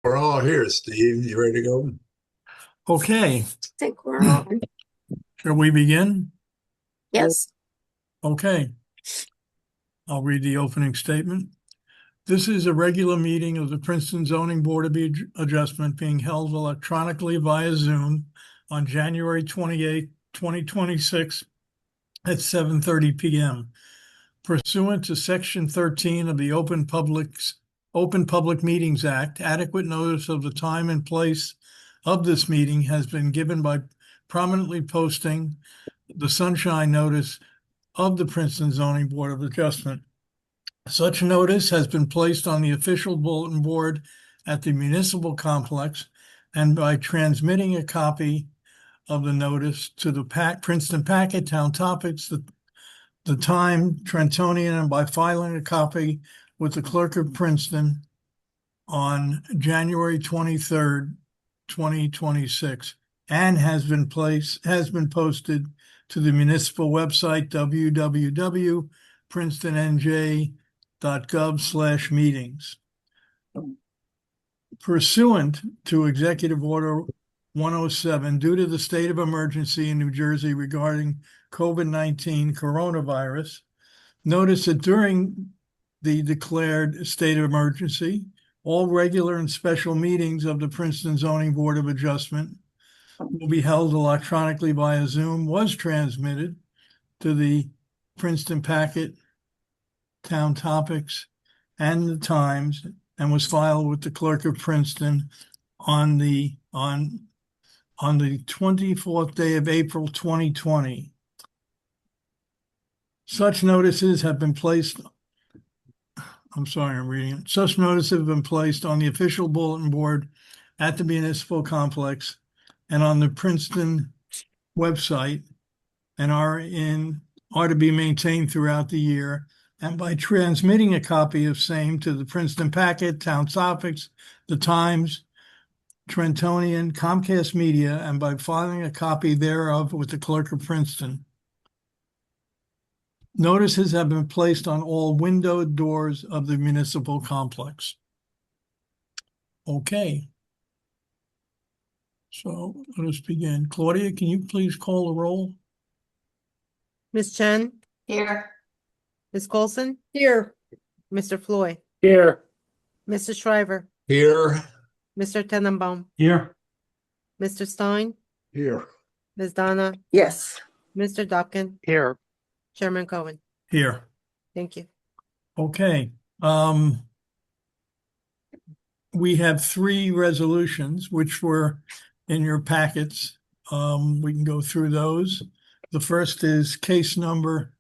We're all here, Steve. You ready to go? Okay, Think we're on. shall we begin? Yes. Okay, I'll read the opening statement. This is a regular meeting of the Princeton Zoning Board of Adjustment being held electronically via Zoom on January 28, 2026 at 7:30 p.m. Pursuant to Section 13 of the Open Public Meetings Act, adequate notice of the time and place of this meeting has been given by prominently posting the sunshine notice of the Princeton Zoning Board of Adjustment. Such notice has been placed on the official bulletin board at the municipal complex, and by transmitting a copy of the notice to the Princeton Packet, Town Topics, the Time, Trentonian, and by filing a copy with the clerk of Princeton on January 23rd, 2026, and has been posted to the municipal website, www.princetonnj.gov/meetings. Pursuant to Executive Order 107, due to the state of emergency in New Jersey regarding COVID-19 coronavirus, notice that during the declared state of emergency, all regular and special meetings of the Princeton Zoning Board of Adjustment will be held electronically via Zoom, was transmitted to the Princeton Packet, Town Topics, and the Times, and was filed with the clerk of Princeton on the 24th day of April 2020. Such notices have been placed. I'm sorry, I'm reading it. Such notices have been placed on the official bulletin board at the municipal complex and on the Princeton website, and are to be maintained throughout the year, and by transmitting a copy of same to the Princeton Packet, Town Topics, the Times, Trentonian, Comcast Media, and by filing a copy thereof with the clerk of Princeton. Notices have been placed on all window doors of the municipal complex. Okay. So let us begin. Claudia, can you please call the roll? Ms. Chen, Here. Ms. Coulson, Here. Mr. Floyd, Here. Mr. Shriver, Here. Mr. Tenenbaum, Here. Mr. Stein, Here. Ms. Donna, Yes. Mr. Dockin, Here. Chairman Cohen. Here. Thank you. Okay. We have three resolutions which were in your packets. We can go through those. The first is case number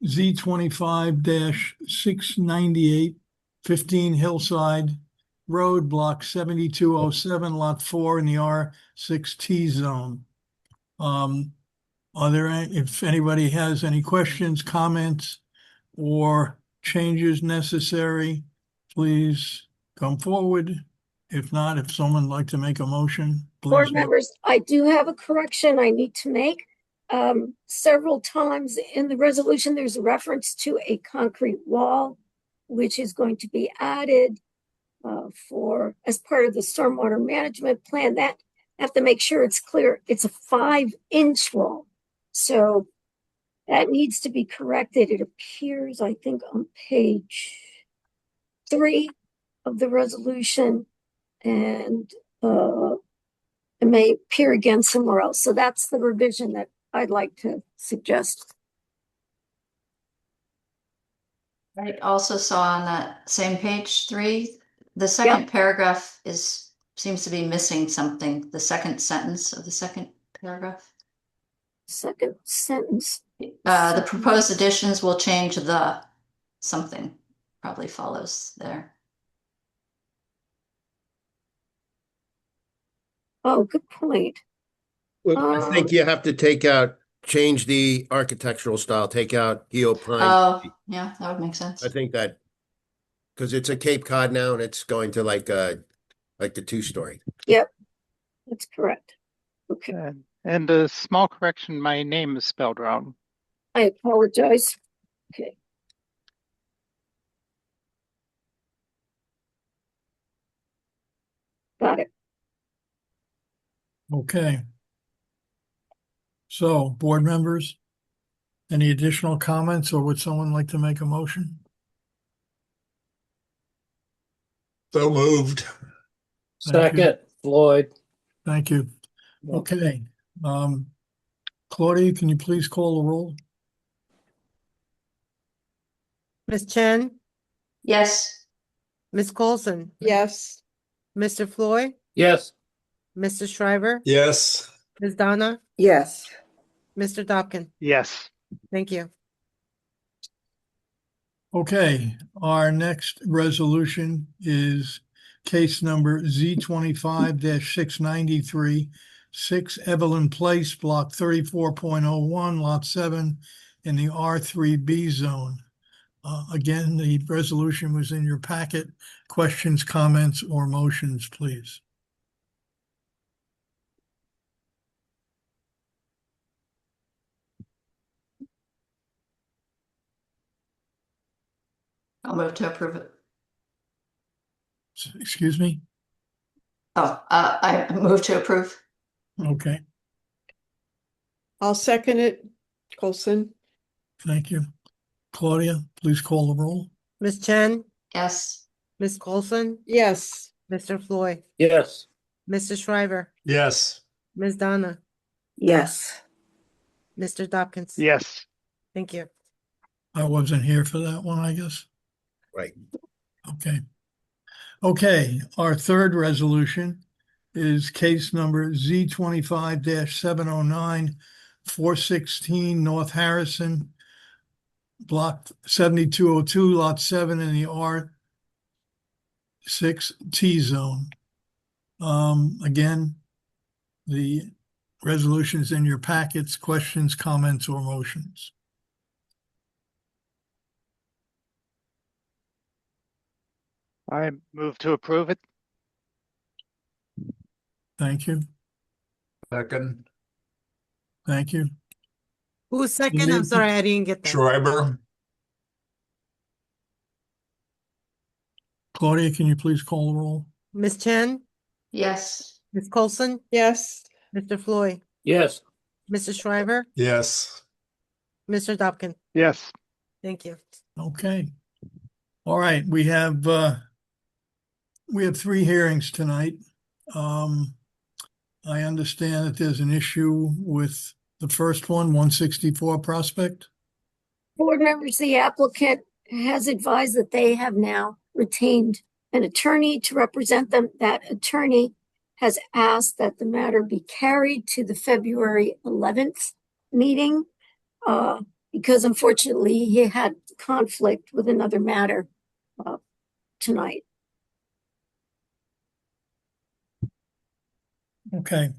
Z25-698, 15 Hillside Road, Block 7207, Lot 4 in the R6T zone. If anybody has any questions, comments, or changes necessary, please come forward. If not, if someone would like to make a motion, Board please. members, I do have a correction I need to make. Several times in the resolution, there's a reference to a concrete wall, which is going to be added as part of the stormwater management plan. That have to make sure it's clear. It's a 5-inch wall. So that needs to be corrected. It appears, I think, on page 3 of the resolution, and it may appear again somewhere else. So that's the revision that I'd like to suggest. I also saw on that same page 3, the second paragraph seems to be missing something. The second sentence of the second paragraph. Second sentence. The proposed additions will change the something, probably follows there. Oh, good point. Well, I think you have to change the architectural style, take out Geopine. Oh, yeah, that would make sense. I think that, because it's a Cape Cod now and it's going to like the 2-story. Yep, that's correct. Okay, And a small correction, my name is spelled wrong. I apologize. Okay. Okay. So, board members, any additional comments, or would someone like to make a motion? So moved. Thank you. Second, Floyd. Thank you. Okay. Claudia, can you please call the roll? Ms. Chen, Yes, Ms. Coulson, Yes. Mr. Floyd, Yes. Mr. Shriver, Yes. Ms. Donna, Yes. Mr. Dobkin. Yes. Thank you. Okay, our next resolution is case number Z 25-693, 6 Evelyn Place, block 34.01, lot 7 in the R3B zone. Again, the resolution was in your packet. Questions, comments, or motions, please. I'll move to approve it. Excuse me? Oh, I move to approve. Okay, I'll second it. Colson. thank you. Claudia, please call the roll. Ms. Chen, Yes, Ms. Coulson, Yes. Mr. Floyd, Yes. Mr. Shriver, Yes. Ms. Donna, Yes. Mr. Dobkins. Yes. Thank you. I wasn't here for that one, I guess. Right. Okay. Okay, our third resolution is case number Z 25-709, 416 North Harrison, block 7202, lot 7 in the R6T zone. Again, the resolution is in your packets. Questions, comments, or motions? I move to approve it. Thank you. Second. Thank you. Who's second? I'm sorry, I didn't get that. Schreiber. Claudia, can you please call the roll? Ms. Chen, yes, Ms. Coulson, Yes. Mr. Floyd, Yes. Mr. Shriver, Yes. Mr. Dobkin. Yes. Thank you. Okay. All right, we have 3 hearings tonight. I understand that there's an issue with the first one, 164 Prospect. Board members, the applicant has advised that they have now retained an attorney to represent them. That attorney has asked that the matter be carried to the February 11th meeting, because unfortunately he had conflict with another matter tonight. Okay.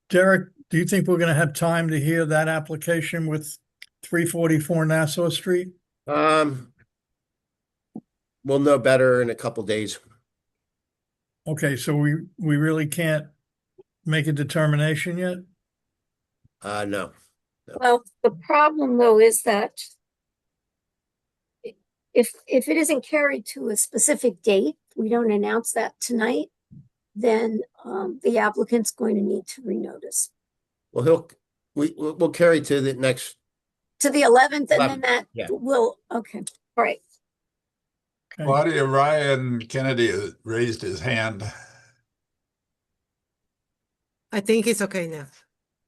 Derek, do you think we're going to have time to hear that application with 344 Nassau Street? We'll know better in a couple days. Okay, so we really can't make a determination yet? No. Well, the problem though is that if it isn't carried to a specific date, we don't announce that tonight, then the applicant's going to need to renotice Well, we'll carry to the next. to the 11th, and then 11th, that yeah. will, okay, all right. Okay. Claudia, Ryan Kennedy raised his hand. I think it's okay now.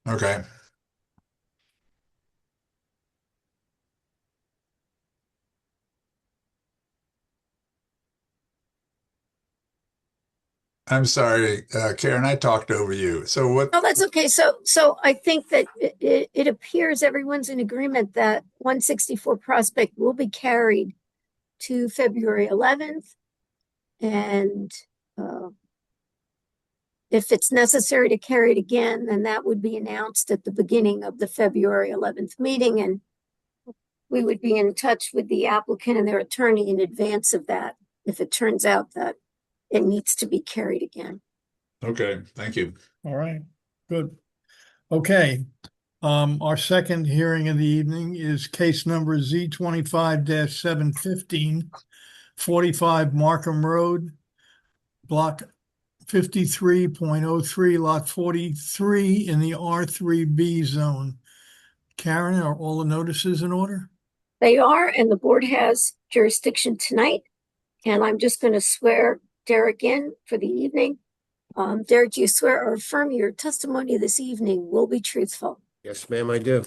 Okay. I'm sorry, Karen, I talked over you. So what? Oh, that's okay. So I think that it appears everyone's in agreement that 164 Prospect will be carried to February 11th. And if it's necessary to carry it again, then that would be announced at the beginning of the February 11th meeting. And we would be in touch with the applicant and their attorney in advance of that, if it turns out that it needs to be carried again. Okay, thank you. All right, good. Okay, our second hearing of the evening is case number Z 25-715, 45 Markham Road, block 53.03, lot 43 in the R3B zone. Karen, are all the notices in order? They are, and the board has jurisdiction tonight. And I'm just going to swear Derek in for the evening. Derek, do you swear or affirm your testimony this evening will be truthful? Yes, ma'am, I do.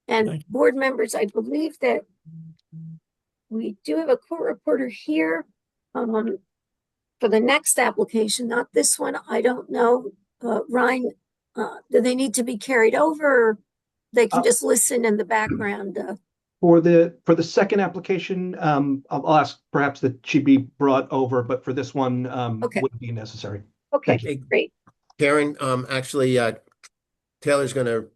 And Thank board members, I believe that we do have a court reporter here for the next application, not this one. I don't know. Ryan, do they need to be carried over? Or they can just listen in the background. For the second application, I'll ask perhaps that she be brought over, but for this one, Okay. wouldn't be necessary. Okay, Thank you. great. Karen, actually, Taylor's gonna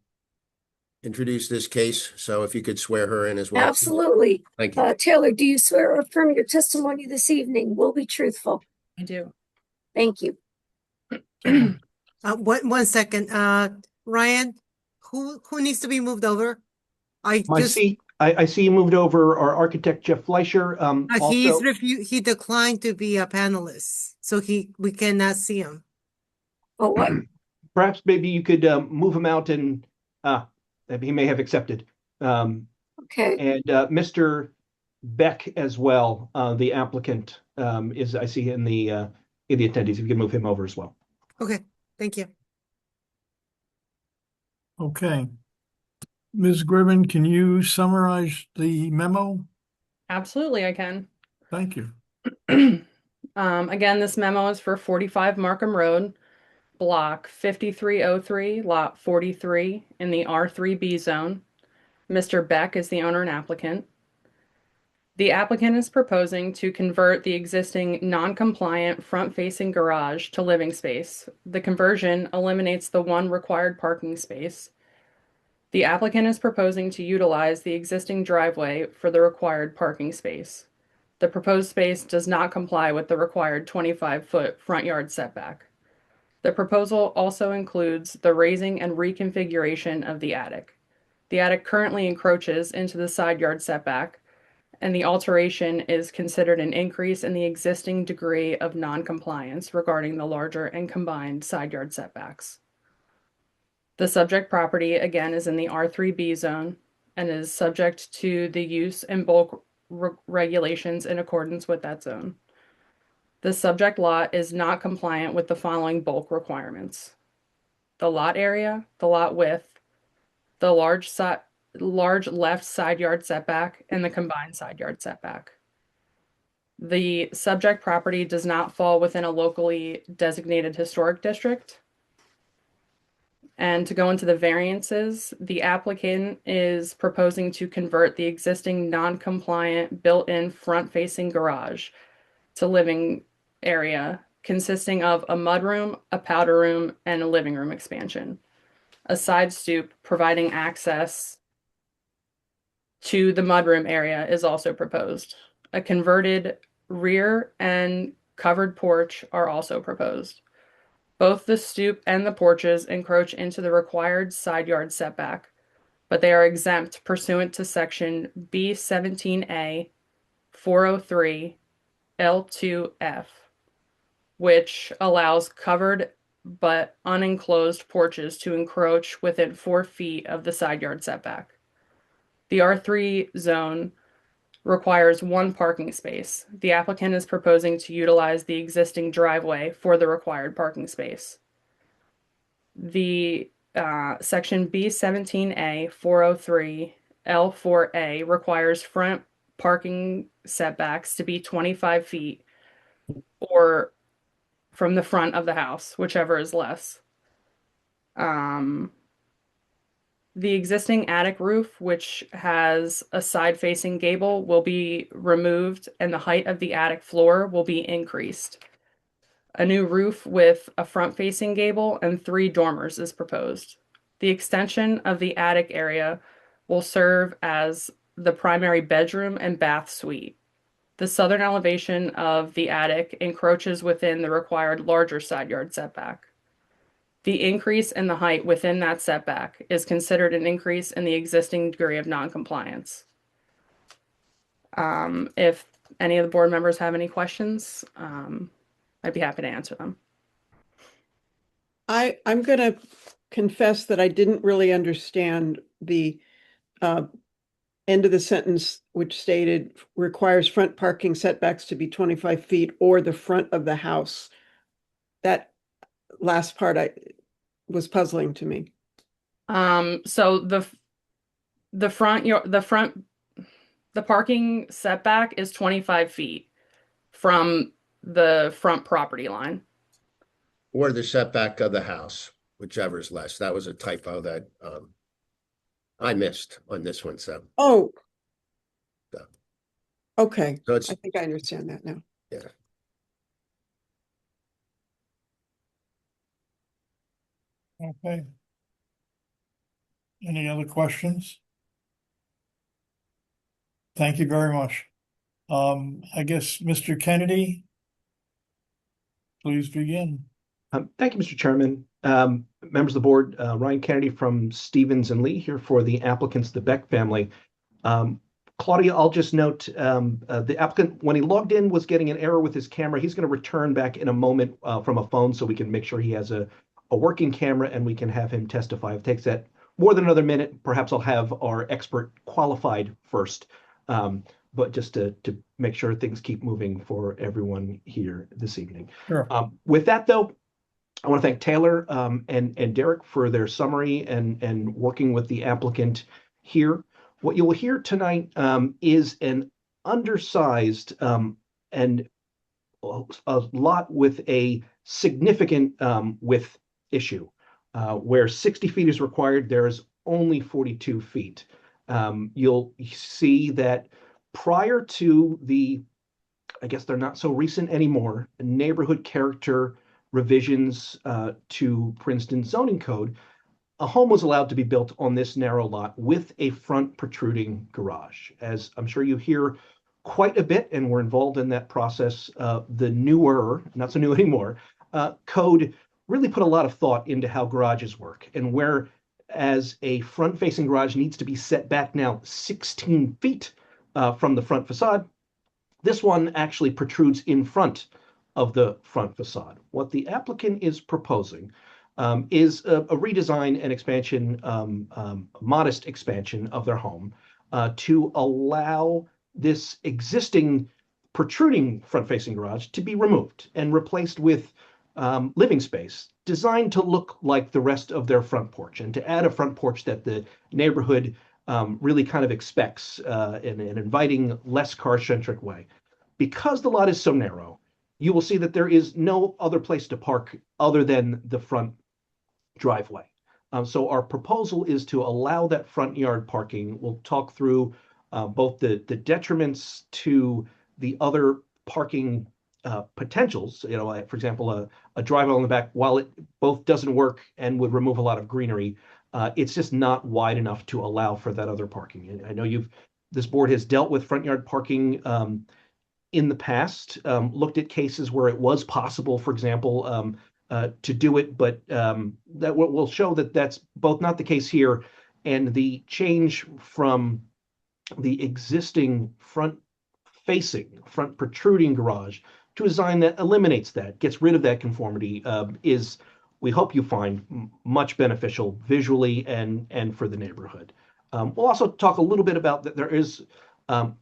introduce this case, so if you could swear her in as well. Absolutely. Thank you. Taylor, do you swear or affirm your testimony this evening will be truthful? I do. Thank you. One second, Ryan, who needs to be moved over? I see you moved over our architect, Jeff Fleischer. Also, he declined to be a panelist, so we cannot see him. Oh, what? perhaps maybe you could move him out and he may have accepted. Okay. And Mr. Beck as well, the applicant, is, I see in the attendees. If you can move him over as well. Okay, thank you. Okay. Ms. Gribben, can you summarize the memo? Absolutely, I can. Thank you. Again, this memo is for 45 Markham Road, block 5303, lot 43 in the R3B zone. Mr. Beck is the owner and applicant. The applicant is proposing to convert the existing non-compliant front-facing garage to living space. The conversion eliminates the one required parking space. The applicant is proposing to utilize the existing driveway for the required parking space. The proposed space does not comply with the required 25-foot front yard setback. The proposal also includes the raising and reconfiguration of the attic. The attic currently encroaches into the side yard setback, and the alteration is considered an increase in the existing degree of non-compliance regarding the larger and combined side yard setbacks. The subject property, again, is in the R3B zone and is subject to the use and bulk regulations in accordance with that zone. The subject lot is not compliant with the following bulk requirements: the lot area, the lot width, the large left side yard setback, and the combined side yard setback. The subject property does not fall within a locally designated historic district. And to go into the variances, the applicant is proposing to convert the existing non-compliant built-in front-facing garage to living area consisting of a mudroom, a powder room, and a living room expansion. A side stoop providing access to the mudroom area is also proposed. A converted rear and covered porch are also proposed. Both the stoop and the porches encroach into the required side yard setback, but they are exempt pursuant to section B17A 403 L2F, which allows covered but unenclosed porches to encroach within 4 feet of the side yard setback. The R3 zone requires 1 parking space. The applicant is proposing to utilize the existing driveway for the required parking space. The section B17A 403 L4A requires front parking setbacks to be 25 feet or from the front of the house, whichever is less. The existing attic roof, which has a side-facing gable, will be removed and the height of the attic floor will be increased. A new roof with a front-facing gable and 3 dormers is proposed. The extension of the attic area will serve as the primary bedroom and bath suite. The southern elevation of the attic encroaches within the required larger side yard setback. The increase in the height within that setback is considered an increase in the existing degree of noncompliance. If any of the board members have any questions, I'd be happy to answer them. I'm gonna confess that I didn't really understand the end of the sentence, which stated requires front parking setbacks to be 25 feet or the front of the house. That last part was puzzling to me. So the parking setback is 25 feet from the front property line. Or the setback of the house, whichever is less. That was a typo that I missed on this one, so. Oh. So. Okay, So it's, I think I understand that now. yeah. Okay. Any other questions? Thank you very much. I guess, Mr. Kennedy, please begin. Thank you, Mr. Chairman. Members of the board, Ryan Kennedy from Stevens and Lee here for the applicants, the Beck family. Claudia, I'll just note the applicant, when he logged in, was getting an error with his camera. He's going to return back in a moment from a phone so we can make sure he has a working camera and we can have him testify. If it takes that more than another minute, perhaps I'll have our expert qualified first. But just to make sure things keep moving for everyone here this evening. Sure. With that, though, I want to thank Taylor and Derek for their summary and working with the applicant here. What you will hear tonight is an undersized and a lot with a significant width issue. Where 60 feet is required, there is only 42 feet. You'll see that prior to the, I guess they're not so recent anymore, neighborhood character revisions to Princeton zoning code, a home was allowed to be built on this narrow lot with a front protruding garage. As I'm sure you hear quite a bit, and we're involved in that process, the newer, not so new anymore, code really put a lot of thought into how garages work, and where as a front-facing garage needs to be set back now 16 feet from the front facade, this one actually protrudes in front of the front facade. What the applicant is proposing is a redesign and expansion, modest expansion of their home to allow this existing protruding front-facing garage to be removed and replaced with living space designed to look like the rest of their front porch, and to add a front porch that the neighborhood really kind of expects in an inviting, less car-centric way. Because the lot is so narrow, you will see that there is no other place to park other than the front driveway. So our proposal is to allow that front yard parking. We'll talk through both the detriments to the other parking potentials. You know, for example, a driveway on the back, while it both doesn't work and would remove a lot of greenery, it's just not wide enough to allow for that other parking. And I know this board has dealt with front yard parking in the past, looked at cases where it was possible, for example, to do it, but that will show that that's both not the case here, and the change from the existing front protruding garage to a design that eliminates that, gets rid of that conformity, is, we hope you find, much beneficial visually and for the neighborhood. We'll also talk a little bit about that there is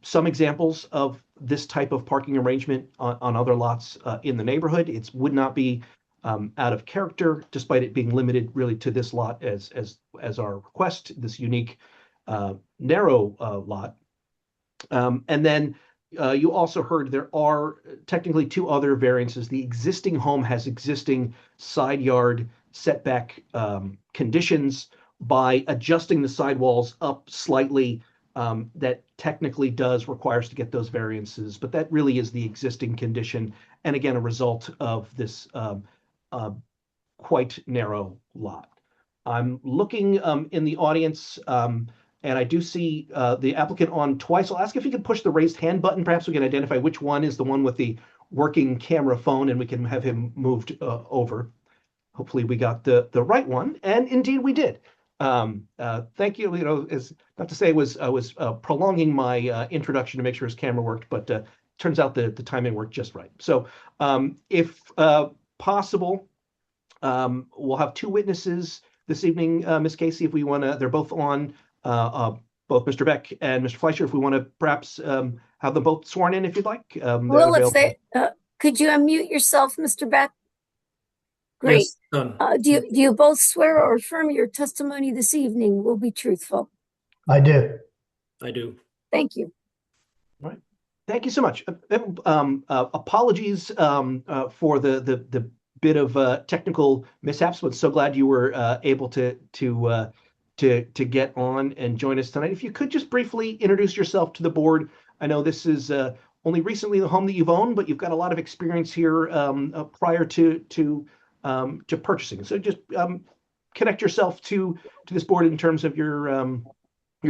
some examples of this type of parking arrangement on other lots in the neighborhood. It would not be out of character, despite it being limited really to this lot as our request, this unique narrow lot. And then you also heard there are technically two other variances. The existing home has existing side yard setback conditions. By adjusting the sidewalls up slightly, that technically does require us to get those variances, but that really is the existing condition, and again, a result of this quite narrow lot. I'm looking in the audience, and I do see the applicant on twice. I'll ask if you could push the raised hand button. Perhaps we can identify which one is the one with the working camera phone, and we can have him moved over. Hopefully we got the right one, and indeed we did. Thank you. You know, is not to say I was prolonging my introduction to make sure his camera worked, but turns out the timing worked just right. So if possible, We'll have two witnesses this evening, Ms. Casey, if we want to, they're both on, both Mr. Beck and Mr. Fleischer, if we want to perhaps have them both sworn in if you'd like. They're Well, if available. they, could you unmute yourself, Mr. Beck? Great. Yes, done. Do you both swear or affirm your testimony this evening will be truthful? I do. Thank you. Thank you so much. Apologies for the bit of technical mishaps, but so glad you were able to get on and join us tonight. If you could just briefly introduce yourself to the board. I know this is only recently the home that you've owned, but you've got a lot of experience here prior to purchasing. So just connect yourself to this board in terms of your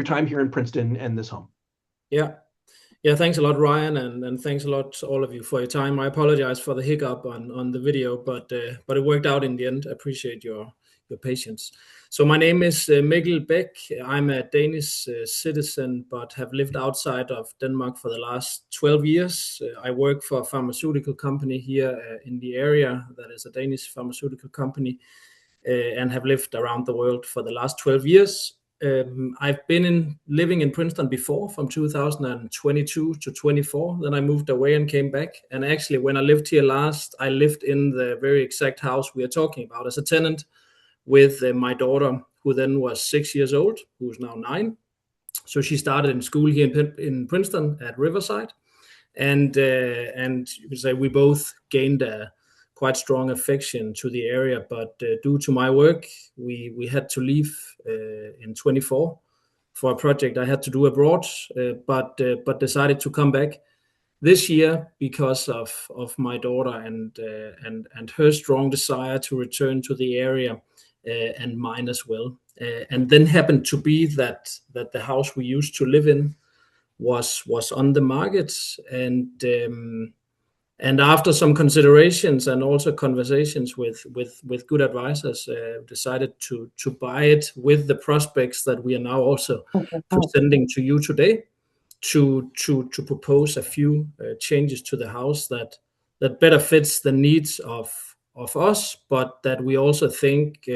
time here in Princeton and this home. Yeah, thanks a lot, Ryan, and thanks a lot to all of you for your time. I apologize for the hiccup on the video, but it worked out in the end. I appreciate your patience. So my name is Mikkel Beck. I'm a Danish citizen, but have lived outside of Denmark for the last 12 years. I work for a pharmaceutical company here in the area that is a Danish pharmaceutical company, and have lived around the world for the last 12 years. I've been living in Princeton before, from 2022 to 24. Then I moved away and came back. And actually, when I lived here last, I lived in the very exact house we are talking about as a tenant with my daughter, who then was 6 years old, who's now 9. So she started in school here in Princeton at Riverside. And you could say we both gained a quite strong affection to the area, but due to my work, we had to leave in 24 for a project I had to do abroad, but decided to come back this year because of my daughter and her strong desire to return to the area, and mine as well. And then happened to be that the house we used to live in was on the market, and after some considerations and also conversations with good advisors, decided to buy it with the prospects that we are now also presenting to you today, to propose a few changes to the house that better fits the needs of us, but that we also think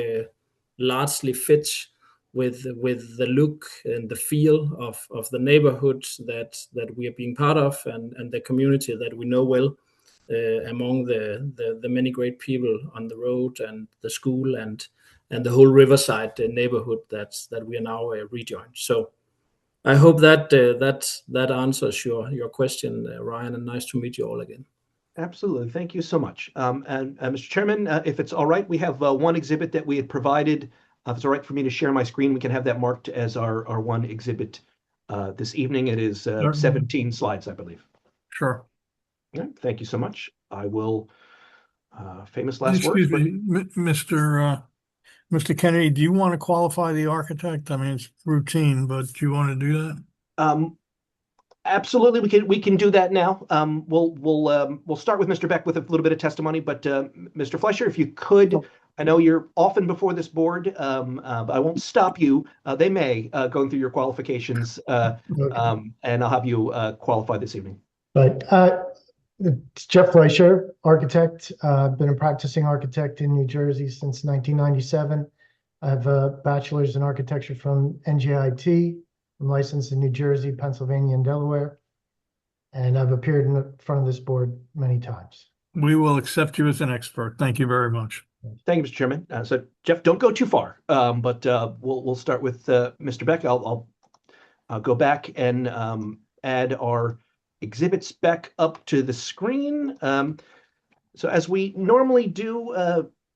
largely fits with the look and the feel of the neighborhood that we are being part of, and the community that we know well. Among the many great people on the road and the school and the whole Riverside neighborhood that we are now rejoined. So I hope that answers your question, Ryan, and nice to meet you all again. Absolutely. Thank you so much. And Mr. Chairman, if it's all right, we have one exhibit that we had provided. If it's all right for me to share my screen, we can have that marked as our one exhibit this evening. It is 17 slides, I believe. Sure. Yeah, thank you so much. I will, famous last words. Excuse me, Mr. Kennedy, do you want to qualify the architect? I mean, it's routine, but do you want to do that? Absolutely, we can do that now. We'll start with Mr. Beck with a little bit of testimony, but Mr. Fleischer, if you could, I know you're often before this board, but I won't stop you. They may going through your qualifications, and I'll have you qualify this evening. But it's Jeff Fleischer, architect. I've been a practicing architect in New Jersey since 1997. I have a bachelor's in architecture from NJIT. I'm licensed in New Jersey, Pennsylvania, and Delaware. And I've appeared in front of this board many times. We will accept you as an expert. Thank you very much. Thank you, Mr. Chairman. So Jeff, don't go too far, but we'll start with Mr. Beck. I'll go back and add our exhibits back up to the screen. So as we normally do,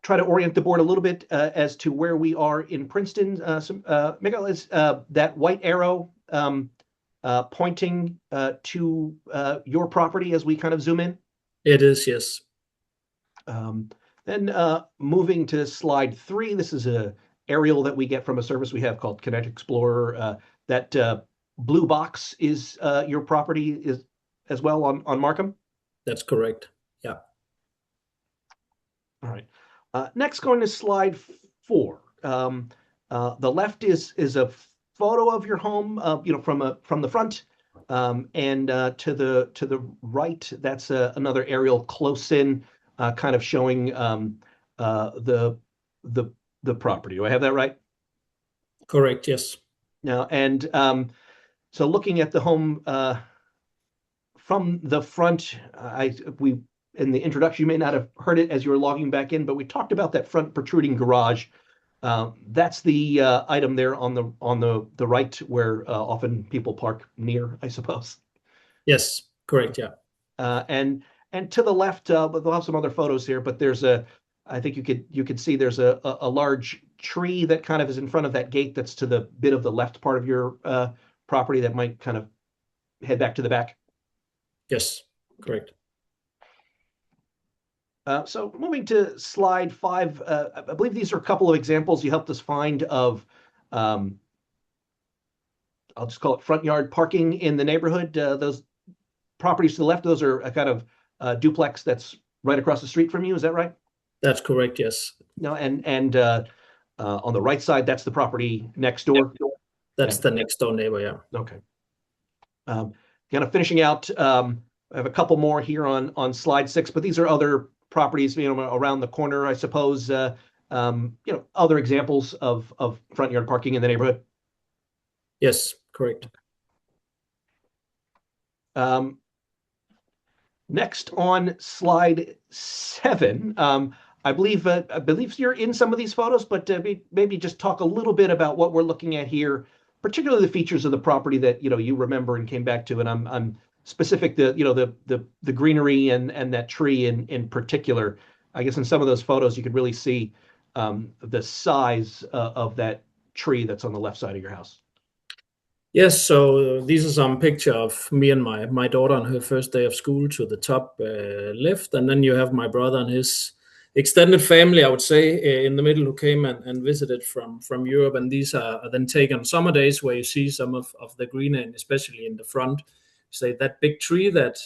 try to orient the board a little bit as to where we are in Princeton. Mikkel, is that white arrow pointing to your property as we kind of zoom in? It is, yes. Then moving to slide 3, this is a aerial that we get from a service we have called Connect Explorer. That blue box is your property is as well on Markham? That's correct. Yeah. All right. Next, going to slide 4. The left is a photo of your home, from the front, and to the right, that's another aerial close in, kind of showing the property. Do I have that right? Correct, yes. Now, and so looking at the home from the front, we in the introduction, you may not have heard it as you were logging back in, but we talked about that front protruding garage. That's the item there on the right where often people park near, I suppose. Yes, correct, yeah. And to the left, but they'll have some other photos here, but there's I think you could see there's a large tree that kind of is in front of that gate that's to the bit of the left part of your property that might kind of head back to the back. Yes, correct. So moving to slide 5, I believe these are a couple of examples you helped us find of, I'll just call it front yard parking in the neighborhood. Those properties to the left, those are a kind of duplex that's right across the street from you. Is that right? That's correct, yes. No, and on the right side, that's the property next door. That's the next door neighbor, yeah. Okay. Kind of finishing out, I have a couple more here on slide 6, but these are other properties, around the corner, I suppose. Other examples of front yard parking in the neighborhood. Yes, correct. Next on slide 7, I believe you're in some of these photos, but maybe just talk a little bit about what we're looking at here, particularly the features of the property that you remember and came back to. And I'm specific, the greenery and that tree in particular. I guess in some of those photos you could really see the size of that tree that's on the left side of your house. Yes, so these are some picture of me and my daughter on her first day of school to the top left, and then you have my brother and his extended family, I would say, in the middle, who came and visited from Europe. And these are then taken summer days where you see some of the greenery, and especially in the front, say that big tree that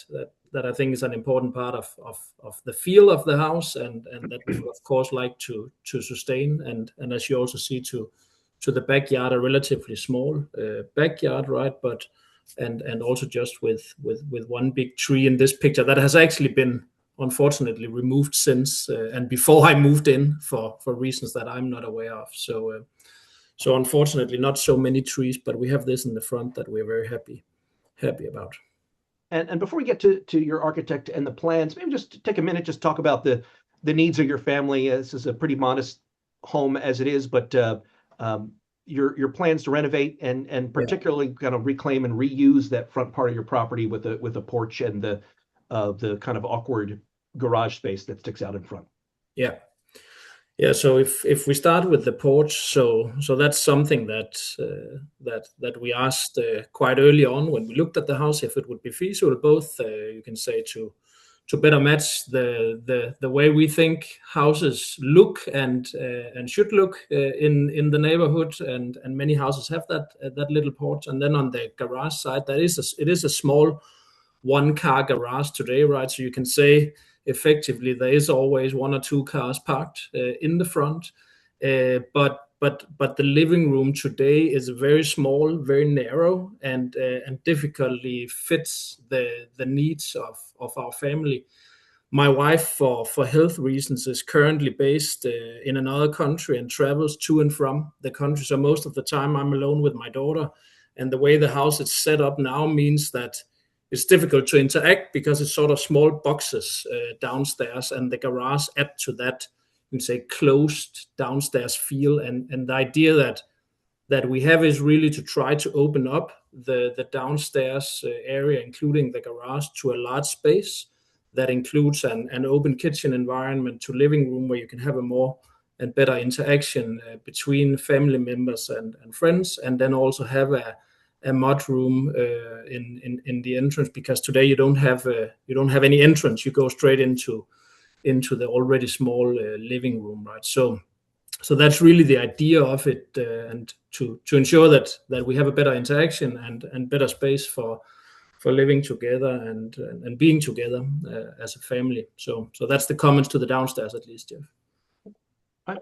I think is an important part of the feel of the house, and that we of course like to sustain. And as you also see to the backyard, a relatively small backyard, right? But and also just with one big tree in this picture that has actually been unfortunately removed since and before I moved in for reasons that I'm not aware of. So unfortunately not so many trees, but we have this in the front that we're very happy about. And before we get to your architect and the plans, maybe just take a minute, just talk about the needs of your family. This is a pretty modest home as it is, but your plans to renovate and particularly kind of reclaim and reuse that front part of your property with a porch and the kind of awkward garage space that sticks out in front. Yeah. So if we start with the porch, so that's something that we asked quite early on when we looked at the house, if it would be feasible, both you can say to better match the way we think houses look and should look in the neighborhood, and many houses have that little porch. And then on the garage side, it is a small one-car garage today, right? So you can say effectively there is always 1 or 2 cars parked in the front, but the living room today is very small, very narrow, and difficultly fits the needs of our family. My wife, for health reasons, is currently based in another country and travels to and from the country. So most of the time I'm alone with my daughter, and the way the house is set up now means that it's difficult to interact because it's sort of small boxes downstairs, and the garage add to that, you can say, closed downstairs feel. And the idea that we have is really to try to open up the downstairs area, including the garage, to a large space that includes an open kitchen environment to living room, where you can have a more and better interaction between family members and friends, and then also have a mud room in the entrance, because today you don't have any entrance. You go straight into the already small living room, right? So that's really the idea of it, and to ensure that we have a better interaction and better space for living together and being together as a family. So that's the comments to the downstairs, at least, Jeff.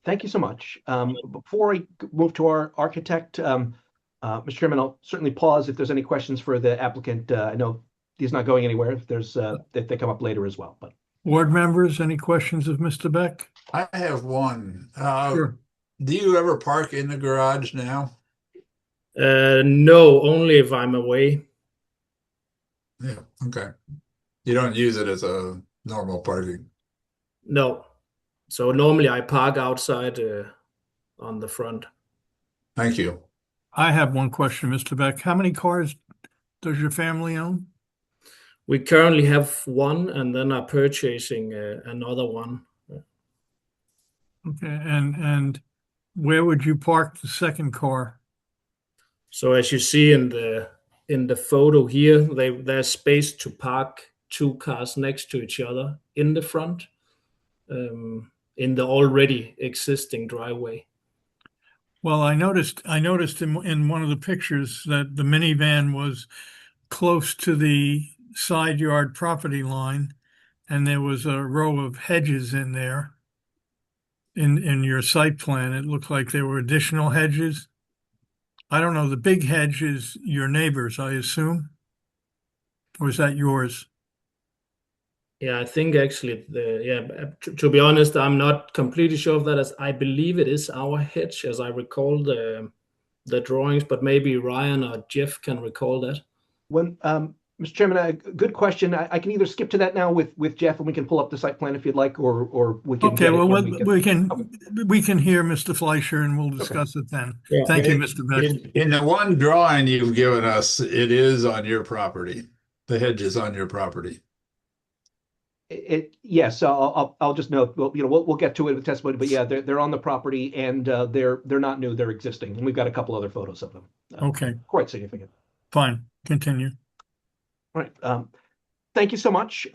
Thank you so much. Before I move to our architect, Mr. Chairman, I'll certainly pause if there's any questions for the applicant. I know he's not going anywhere if there's if they come up later as well. But Board members, any questions of Mr. Beck? I have one. Sure. Do you ever park in the garage now? No, only if I'm away. Yeah, okay. You don't use it as a normal parking? No. So normally I park outside on the front. Thank you. I have one question, Mr. Beck. How many cars does your family own? We currently have one and then are purchasing another one. Okay, and where would you park the second car? So as you see in the photo here, there's space to park two cars next to each other in the front, in the already existing driveway. Well, I noticed in one of the pictures that the minivan was close to the side yard property line, and there was a row of hedges in there. In your site plan, it looked like there were additional hedges. I don't know, the big hedge is your neighbor's, I assume? Or is that yours? Yeah, I think actually, to be honest, I'm not completely sure of that, as I believe it is our hedge, as I recall the drawings, but maybe Ryan or Jeff can recall that. When, Mr. Chairman, a good question. I can either skip to that now with Jeff, and we can pull up the site plan if you'd like, or we can. Okay, get it well, when we can hear Mr. Fleischer and we'll discuss it then. Yeah. Thank you, Mr. Beck. In the one drawing you've given us, it is on your property. The hedge is on your property. Yes, I'll just note. Well, we'll get to it with testimony, but yeah, they're on the property, and they're not new. They're existing, and we've got a couple other photos of them. Okay, Quite significant. fine. Continue. All right. Thank you so much.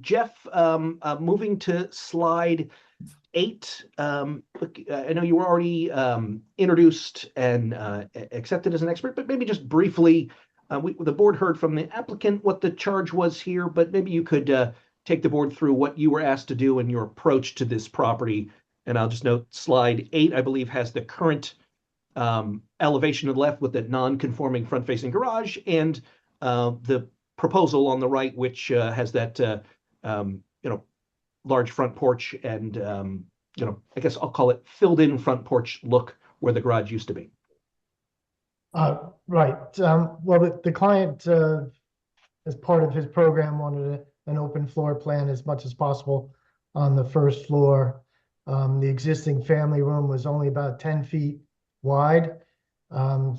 Jeff, moving to slide 8. Look, I know you were already introduced and accepted as an expert, but maybe just briefly, the board heard from the applicant what the charge was here, but maybe you could take the board through what you were asked to do and your approach to this property. And I'll just note slide 8, I believe, has the current elevation to the left with the non-conforming front-facing garage, and the proposal on the right, which has that large front porch and I guess I'll call it filled-in front porch look where the garage used to be. Right. Well, the client, as part of his program, wanted an open floor plan as much as possible on the first floor. The existing family room was only about 10 feet wide.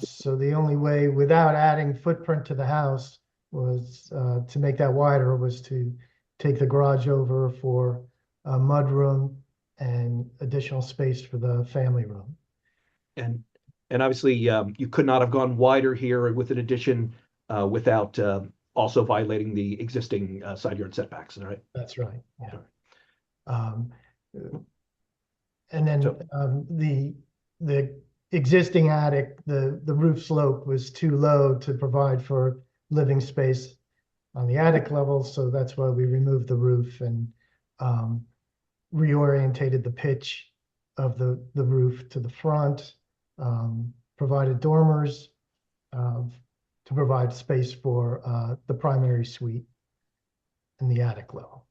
So the only way, without adding footprint to the house, was to make that wider, was to take the garage over for a mud room and additional space for the family room. And obviously, you could not have gone wider here with an addition without also violating the existing side yard setbacks, right? That's right. Yeah. And then the existing attic, the roof slope was too low to provide for living space on the attic level, so that's why we removed the roof and reorientated the pitch of the roof to the front. Provided dormers to provide space for the primary suite in the attic level.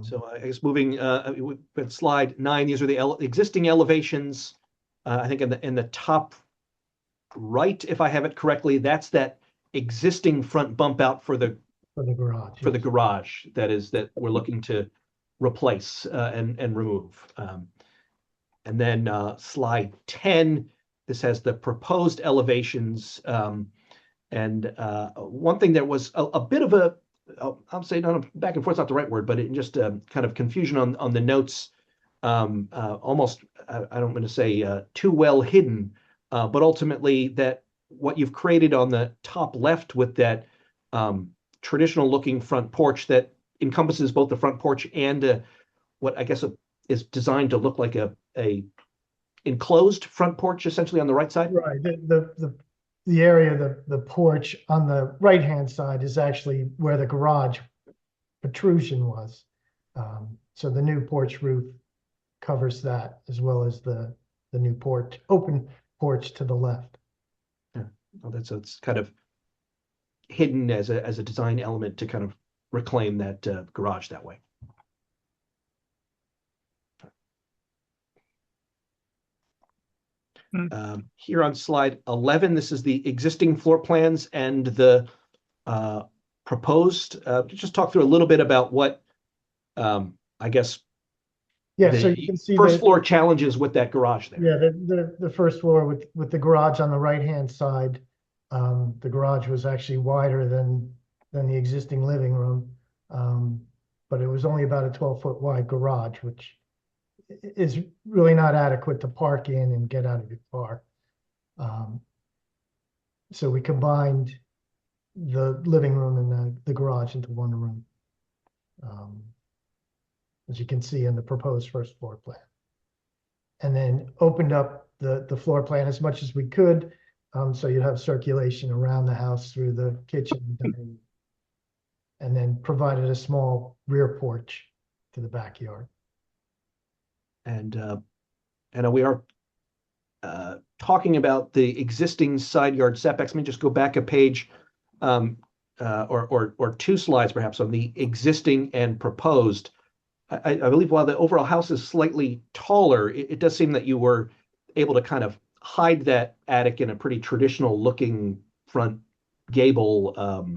So I guess moving with slide 9, these are the existing elevations. I think in the top right, if I have it correctly, that's that existing front bump out for the garage. For the garage that we're looking to replace and remove. And then slide 10, this has the proposed elevations. And one thing that was a bit of a, I'll say not a back and forth, not the right word, but it just kind of confusion on the notes. Almost, I don't want to say too well hidden, but ultimately that what you've created on the top left with that traditional looking front porch that encompasses both the front porch and what I guess is designed to look like a enclosed front porch, essentially on the right side. Right. The area, the porch on the right-hand side is actually where the garage protrusion was. So the new porch roof covers that, as well as the new porch, open porch to the left. Yeah, well, it's kind of hidden as a design element to kind of reclaim that garage that way. Here on slide 11, this is the existing floor plans and the proposed. Just talk through a little bit about what I guess Yeah, so the you can see first the, floor challenges with that garage there. yeah, the first floor with the garage on the right-hand side. The garage was actually wider than the existing living room. But it was only about a 12-foot wide garage, which is really not adequate to park in and get out of your car. So we combined the living room and the garage into one room. As you can see in the proposed first floor plan. And then opened up the floor plan as much as we could. So you'd have circulation around the house through the kitchen and dining room. And then provided a small rear porch to the backyard. And we are talking about the existing side yard setbacks. Let me just go back a page or two slides perhaps on the existing and proposed. I believe while the overall house is slightly taller, it does seem that you were able to kind of hide that attic in a pretty traditional looking front gable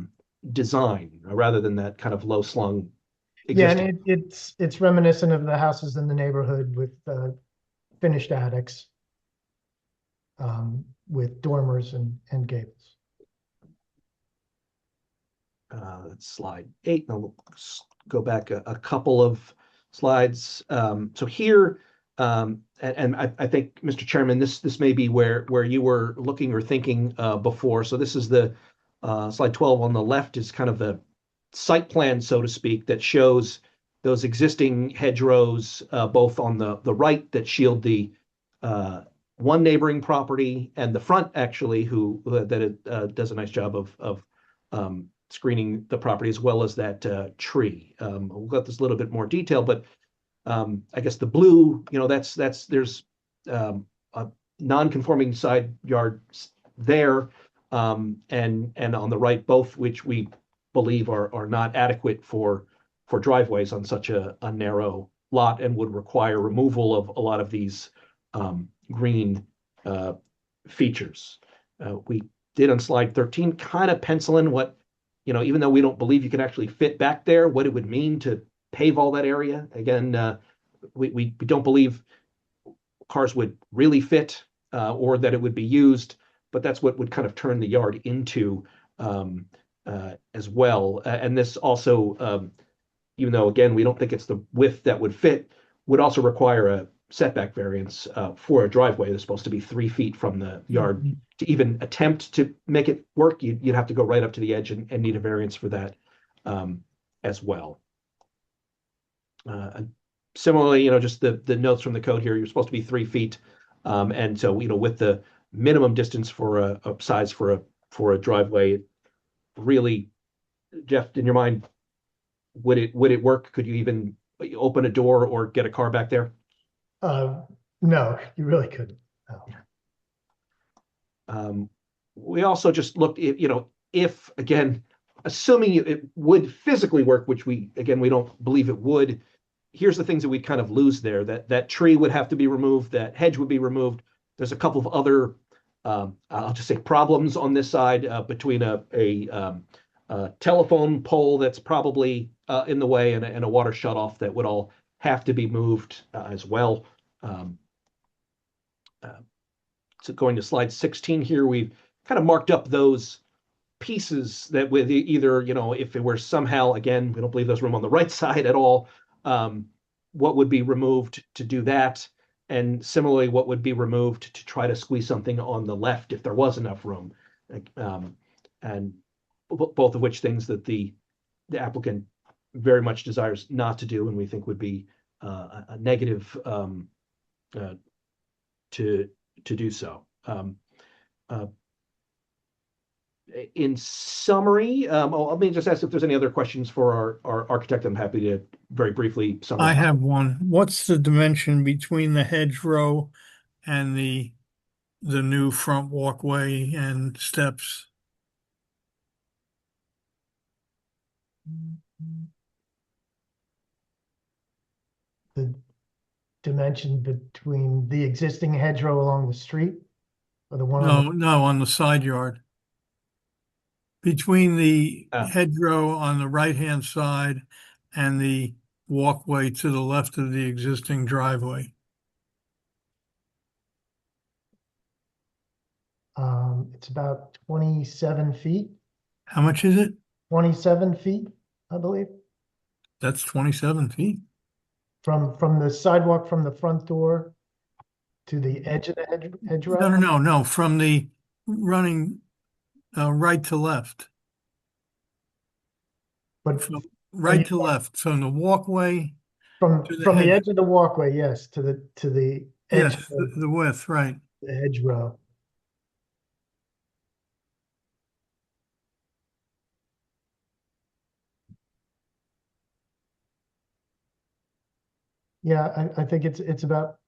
design rather than that kind of low slung existing. Yeah, and it's reminiscent of the houses in the neighborhood with finished attics with dormers and gables. That's slide 8. Now we'll go back a couple of slides. So here, and I think, Mr. Chairman, this may be where you were looking or thinking before. So this is the slide 12 on the left is kind of the site plan, so to speak, that shows those existing hedgerows both on the right that shield the one neighboring property and the front actually does a nice job of screening the property, as well as that tree. We'll go this a little bit more detail, but I guess the blue, there's a non-conforming side yard there, and on the right, both which we believe are not adequate for driveways on such a narrow lot and would require removal of a lot of these green features. We did on slide 13 kind of pencil in what, even though we don't believe you can actually fit back there, what it would mean to pave all that area. Again, we don't believe cars would really fit or that it would be used, but that's what would kind of turn the yard into as well. And this also, even though, again, we don't think it's the width that would fit, would also require a setback variance for a driveway that's supposed to be 3 feet from the yard. Mm-hmm. To even attempt to make it work, you'd have to go right up to the edge and need a variance for that as well. Similarly, just the notes from the code here, you're supposed to be 3 feet. And so, with the minimum distance for a size for a driveway, really, Jeff, in your mind, would it work? Could you even open a door or get a car back there? No, you really couldn't. No. We also just looked at, if, again, assuming it would physically work, which we don't believe it would, here's the things that we'd kind of lose there. That tree would have to be removed, that hedge would be removed. There's a couple of other, I'll just say, problems on this side between a telephone pole that's probably in the way and a water shutoff that would all have to be moved as well. So going to slide 16 here, we've kind of marked up those pieces that with either, if it were somehow, again, we don't believe there's room on the right side at all, what would be removed to do that? And similarly, what would be removed to try to squeeze something on the left if there was enough room? And both of which things that the applicant very much desires not to do, and we think would be a negative to do so. In summary, let me just ask if there's any other questions for our architect. I'm happy to very briefly summarize. I have one. What's the dimension between the hedgerow and the new front walkway and steps? the dimension between the existing hedgerow along the street or the one on No, on the side yard. Between the Ah. hedgerow on the right-hand side and the walkway to the left of the existing driveway. it's about 27 feet, How much is it? 27 feet, I believe, That's 27 feet. from the sidewalk from the front door to the edge of the hedgerow. No, from the running right to left. But From right to left, from the walkway, from to the the hedge. edge of the walkway, yes, to the edge yes, of the width, right. the hedgerow. Yeah, I think it's about.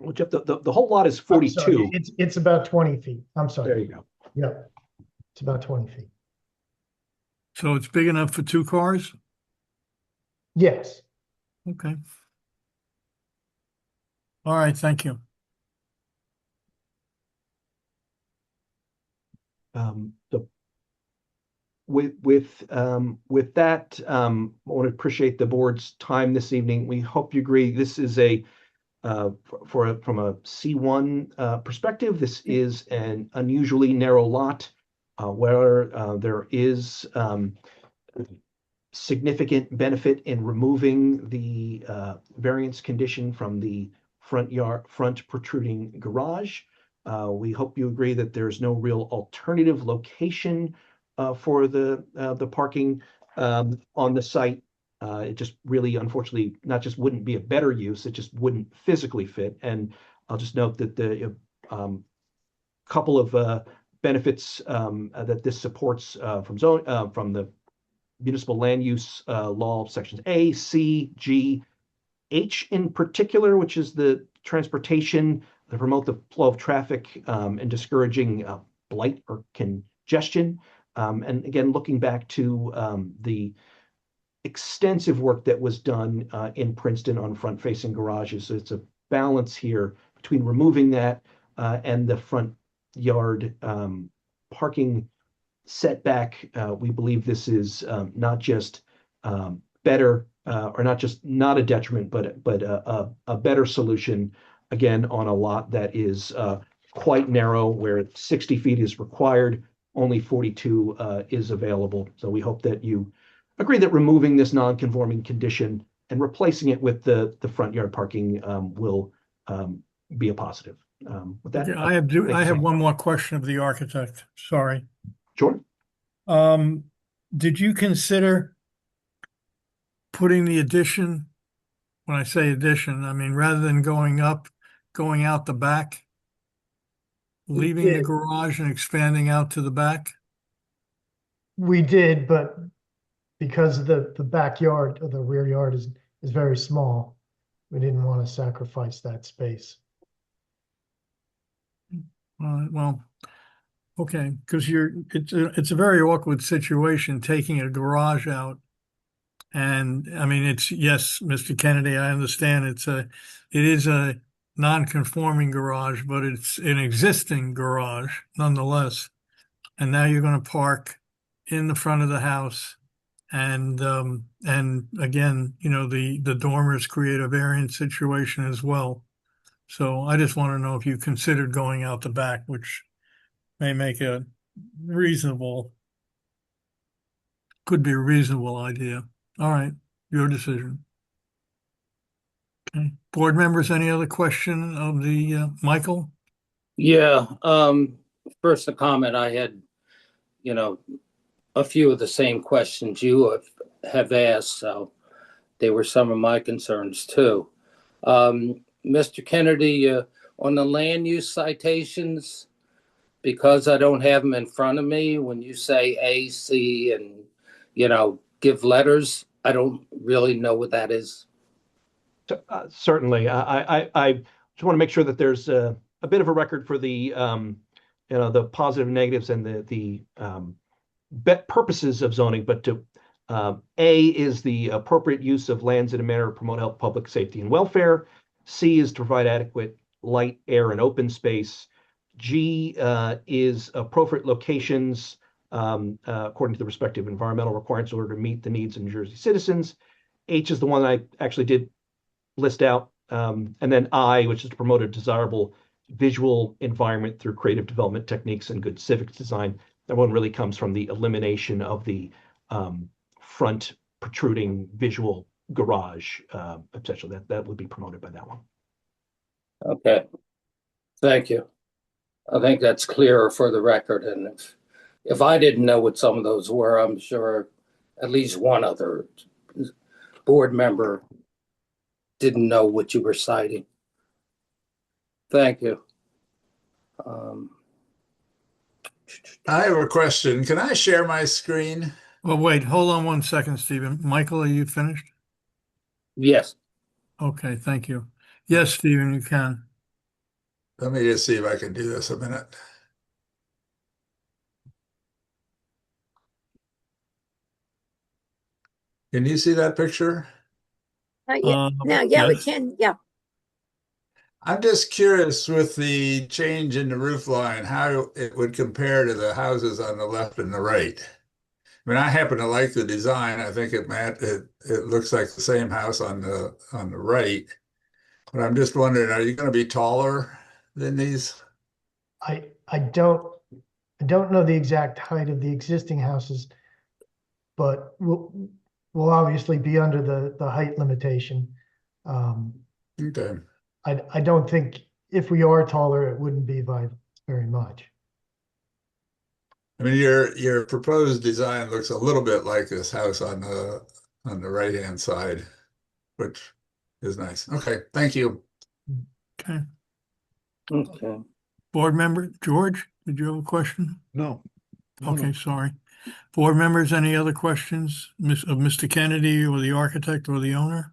Well, Jeff, the whole lot is I'm sorry, 42. It's about 20 feet. I'm There sorry. you go. Yep. It's about 20 feet. So it's big enough for two cars? Yes. Okay. All right, thank you. The with that, I want to appreciate the board's time this evening. We hope you agree this is a from a C1 perspective, this is an unusually narrow lot where there is significant benefit in removing the variance condition from the front protruding garage. We hope you agree that there's no real alternative location for the parking on the site. It just really, unfortunately, not just wouldn't be a better use, it just wouldn't physically fit. And I'll just note that the couple of benefits that this supports from the municipal land use law sections A, C, G, H in particular, which is the transportation to promote the flow of traffic and discouraging blight or congestion. And again, looking back to the extensive work that was done in Princeton on front-facing garages. So it's a balance here between removing that and the front yard parking setback. We believe this is not just better or not just not a detriment, but a better solution, again, on a lot that is quite narrow, where 60 feet is required, only 42 is available. So we hope that you agree that removing this non-conforming condition and replacing it with the front yard parking will be a positive. With that, Okay, I have one more question of the architect. Sorry. Sure. Did you consider putting the addition, when I say addition, I mean, rather than going out the back, leaving the did. garage and expanding out to the back? We did, but because the backyard or the rear yard is very small, we didn't want to sacrifice that space. Well, okay, because it's a very awkward situation taking a garage out. And I mean, yes, Mr. Kennedy, I understand it is a non-conforming garage, but it's an existing garage nonetheless. And now you're going to park in the front of the house. And again, the dormers create a variance situation as well. So I just want to know if you considered going out the back, which may make could be a reasonable idea. All right, your decision. Okay, board members, any other question of the Michael? Yeah, first a comment. I had, a few of the same questions you have asked, so they were some of my concerns too. Mr. Kennedy, on the land use citations, because I don't have them in front of me, when you say A, C, and, give letters, I don't really know what that is. Certainly. I just want to make sure that there's a bit of a record for the, the positive and negatives and the purposes of zoning, but to A is the appropriate use of lands in a manner to promote health, public safety, and welfare. C is to provide adequate light, air, and open space. G is appropriate locations according to the respective environmental requirements in order to meet the needs of New Jersey citizens. H is the one I actually did list out. And then I, which is to promote a desirable visual environment through creative development techniques and good civic design. That one really comes from the elimination of the front protruding visual garage, etc. That would be promoted by that one. Okay. Thank you. I think that's clearer for the record. And if I didn't know what some of those were, I'm sure at least one other board member didn't know what you were citing. Thank you. I have a question. Can I share my screen? Well, wait, hold on one second, Stephen. Michael, are you finished? Yes. Okay, thank you. Yes, Stephen, you can. Let me just see if I can do this a minute. Can you see that picture? Yeah, yeah, we yes. can. Yeah. I'm just curious with the change in the roof line, how it would compare to the houses on the left and the right. I mean, I happen to like the design. I think it looks like the same house on the right. But I'm just wondering, are you going to be taller than these? I don't know the exact height of the existing houses, but we'll obviously be under the height limitation. Okay. I don't think if we are taller, it wouldn't be by very much. I mean, your proposed design looks a little bit like this house on the right-hand side, which is nice. Okay, thank you. Okay. Okay. Board member, George, did you have a question? No. Okay, sorry. Board members, any other questions of Mr. Kennedy or the architect or the owner?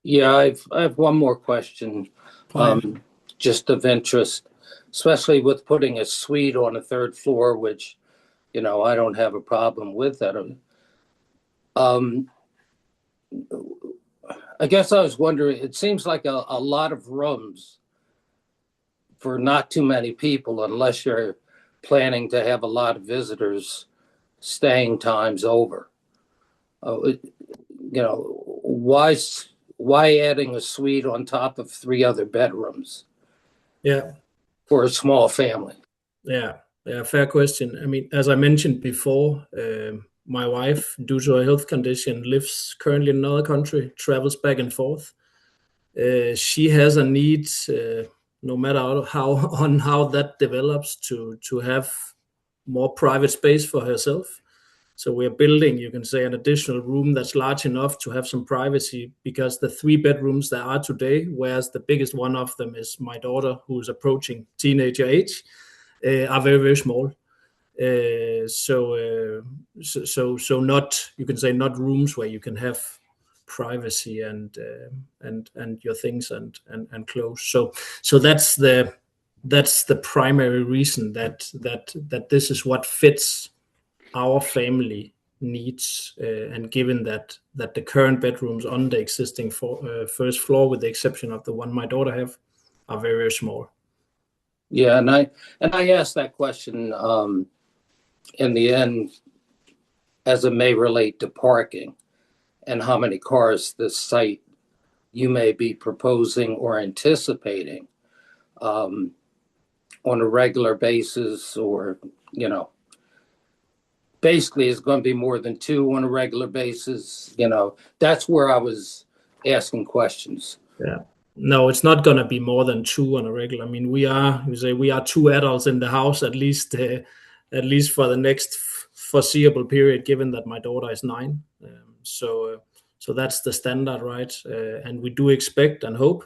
Yeah, I have one more question, just of interest, especially with putting a suite on the third floor, which, you know, I don't have a problem with that. I guess I was wondering, it seems like a lot of rooms for not too many people, unless you're planning to have a lot of visitors staying times over. You know, why adding a suite on top of 3 other bedrooms? Yeah. For a small family? Yeah, fair question. I mean, as I mentioned before, my wife, due to her health condition, lives currently in another country, travels back and forth. She has a need, no matter how that develops, to have more private space for herself. So we're building, you can say, an additional room that's large enough to have some privacy, because the 3 bedrooms there are today, whereas the biggest one of them is my daughter, who is approaching teenager age, are very, very small. So not, you can say, not rooms where you can have privacy and your things and clothes. So that's the primary reason that this is what fits our family needs, and given that the current bedrooms on the existing first floor, with the exception of the one my daughter have, are very, very small. Yeah, and I asked that question in the end, as it may relate to parking and how many cars this site you may be proposing or anticipating on a regular basis, or, you know, basically it's going to be more than 2 on a regular basis. You know, that's where I was asking questions. Yeah. No, it's not going to be more than 2 on a regular. I mean, we are 2 adults in the house, at least for the next foreseeable period, given that my daughter is 9. So that's the standard, right? And we do expect and hope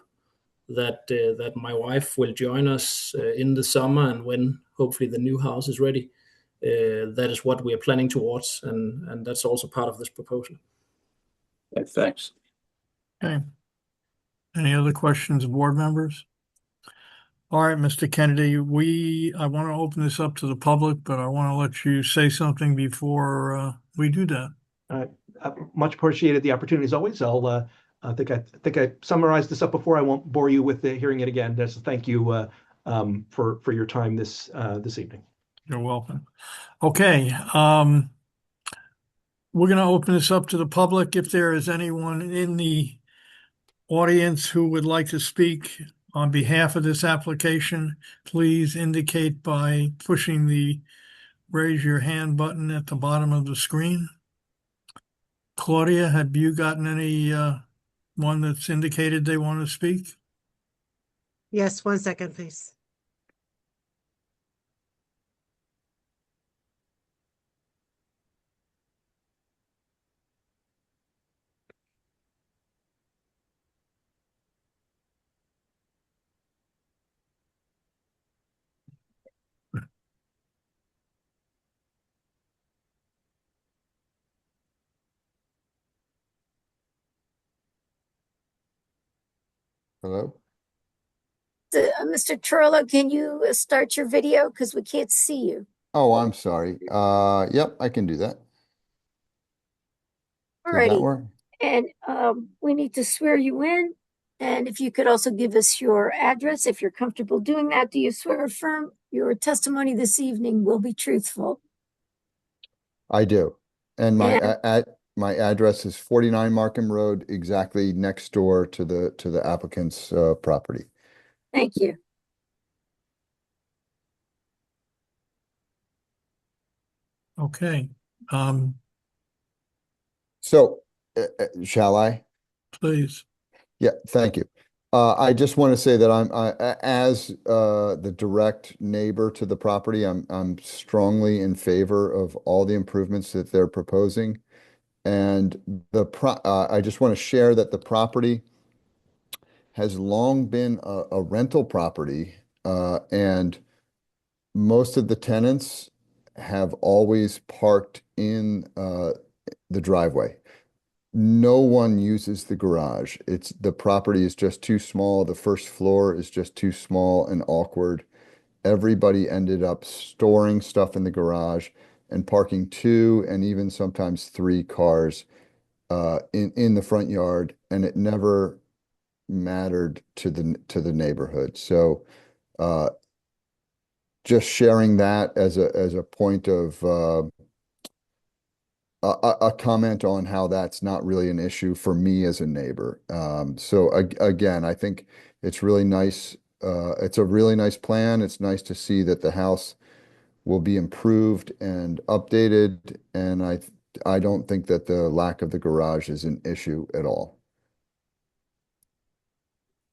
that my wife will join us in the summer, and when hopefully the new house is ready. That is what we are planning towards, and that's also part of this proposal. Yeah, thanks. Okay. Any other questions of board members? All right, Mr. Kennedy, I want to open this up to the public, but I want to let you say something before we do that. much appreciated the opportunity as always. I think I summarized this up before. I won't bore you with hearing it again. Just thank you for your time this evening. You're welcome. Okay, we're going to open this up to the public. If there is anyone in the audience who would like to speak on behalf of this application, please indicate by pushing the raise your hand button at the bottom of the screen. Claudia, have you gotten any one that's indicated they want to speak? Yes, 1 second, please. Hello? Mr. Turlo, can you start your video? Because we can't see you. Oh, I'm sorry. Yep, I can do that. Does that Alrighty. work? And we need to swear you in. And if you could also give us your address, if you're comfortable doing that, do you swear or affirm your testimony this evening will be truthful? I do. And my And- my address is 49 Markham Road, exactly next door to the applicant's property. Thank you. Okay, So, shall I? please. Yeah, thank you. I just want to say that as the direct neighbor to the property, I'm strongly in favor of all the improvements that they're proposing. And I just want to share that the property has long been a rental property, and most of the tenants have always parked in the driveway. No one uses the garage. The property is just too small. The first floor is just too small and awkward. Everybody ended up storing stuff in the garage and parking 2 and even sometimes 3 cars in the front yard, and it never mattered to the neighborhood. So just sharing that as a point of a comment on how that's not really an issue for me as a neighbor. So again, I think it's really nice. It's a really nice plan. It's nice to see that the house will be improved and updated, and I don't think that the lack of the garage is an issue at all.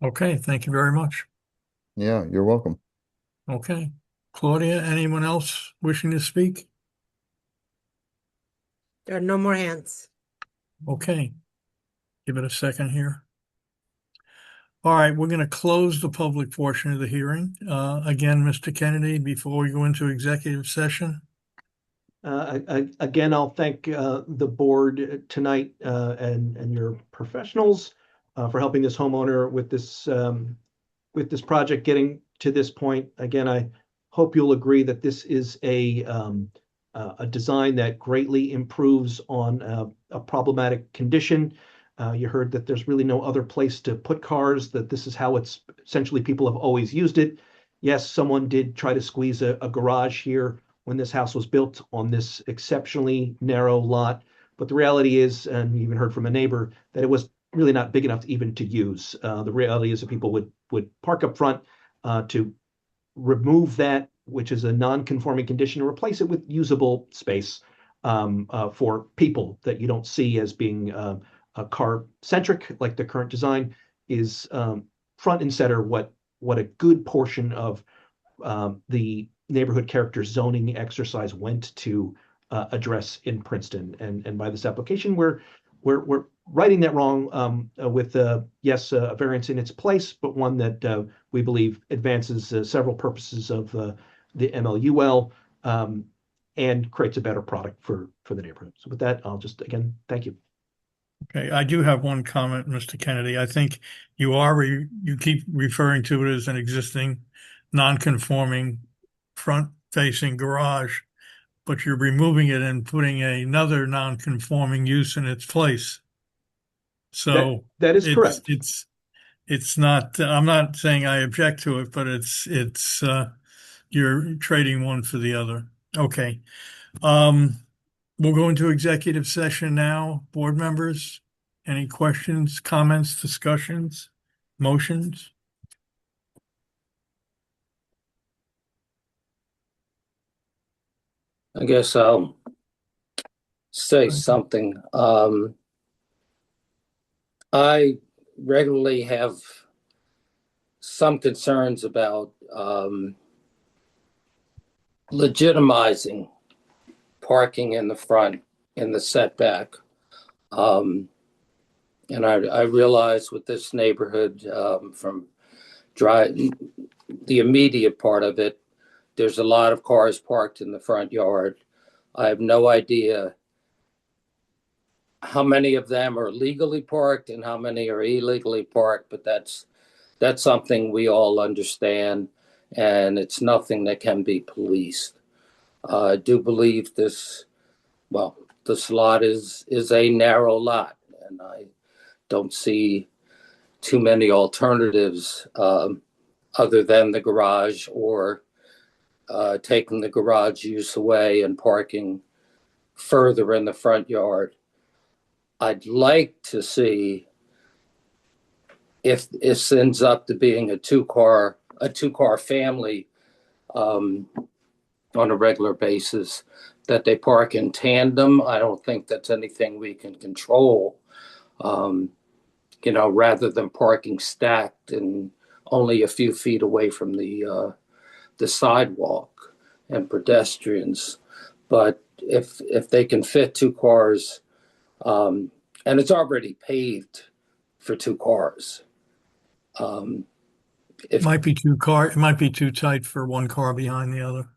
Okay, thank you very much. Yeah, you're welcome. Okay, Claudia, anyone else wishing to speak? There are no more hands. Okay, give it a second here. All right, we're going to close the public portion of the hearing. Again, Mr. Kennedy, before we go into executive session. Again, I'll thank the board tonight and your professionals for helping this homeowner with this project getting to this point. Again, I hope you'll agree that this is a design that greatly improves on a problematic condition. You heard that there's really no other place to put cars, that this is how it's essentially people have always used it. Yes, someone did try to squeeze a garage here when this house was built on this exceptionally narrow lot. But the reality is, and you even heard from a neighbor, that it was really not big enough even to use. The reality is that people would park up front to remove that, which is a non-conforming condition, and replace it with usable space for people that you don't see as being car-centric, like the current design is front and center what a good portion of the neighborhood character zoning exercise went to address in Princeton. And by this application, we're righting that wrong with yes, a variance in its place, but one that we believe advances several purposes of the MLUL and creates a better product for the neighborhood. So with that, I'll just again thank you. Okay, I do have one comment, Mr. Kennedy. I think you keep referring to it as an existing non-conforming front-facing garage. but you're removing it and putting another non-conforming use in its place. So That is correct. It's not, I'm not saying I object to it, but you're trading one for the other. Okay. We'll go into executive session now. Board members, any questions, comments, discussions, motions? I guess I'll say something. I regularly have some concerns about legitimizing parking in the front in the setback. And I realize with this neighborhood, from the immediate part of it, there's a lot of cars parked in the front yard. I have no idea how many of them are legally parked and how many are illegally parked, but that's something we all understand, and it's nothing that can be policed. I do believe this lot is a narrow lot, and I don't see too many alternatives other than the garage or taking the garage use away and parking further in the front yard. I'd like to see if this ends up to being a two-car family on a regular basis, that they park in tandem. I don't think that's anything we can control, rather than parking stacked and only a few feet away from the sidewalk and pedestrians. But if they can fit two cars, and it's already paved for two cars. It might be it might be too tight for one car behind the other.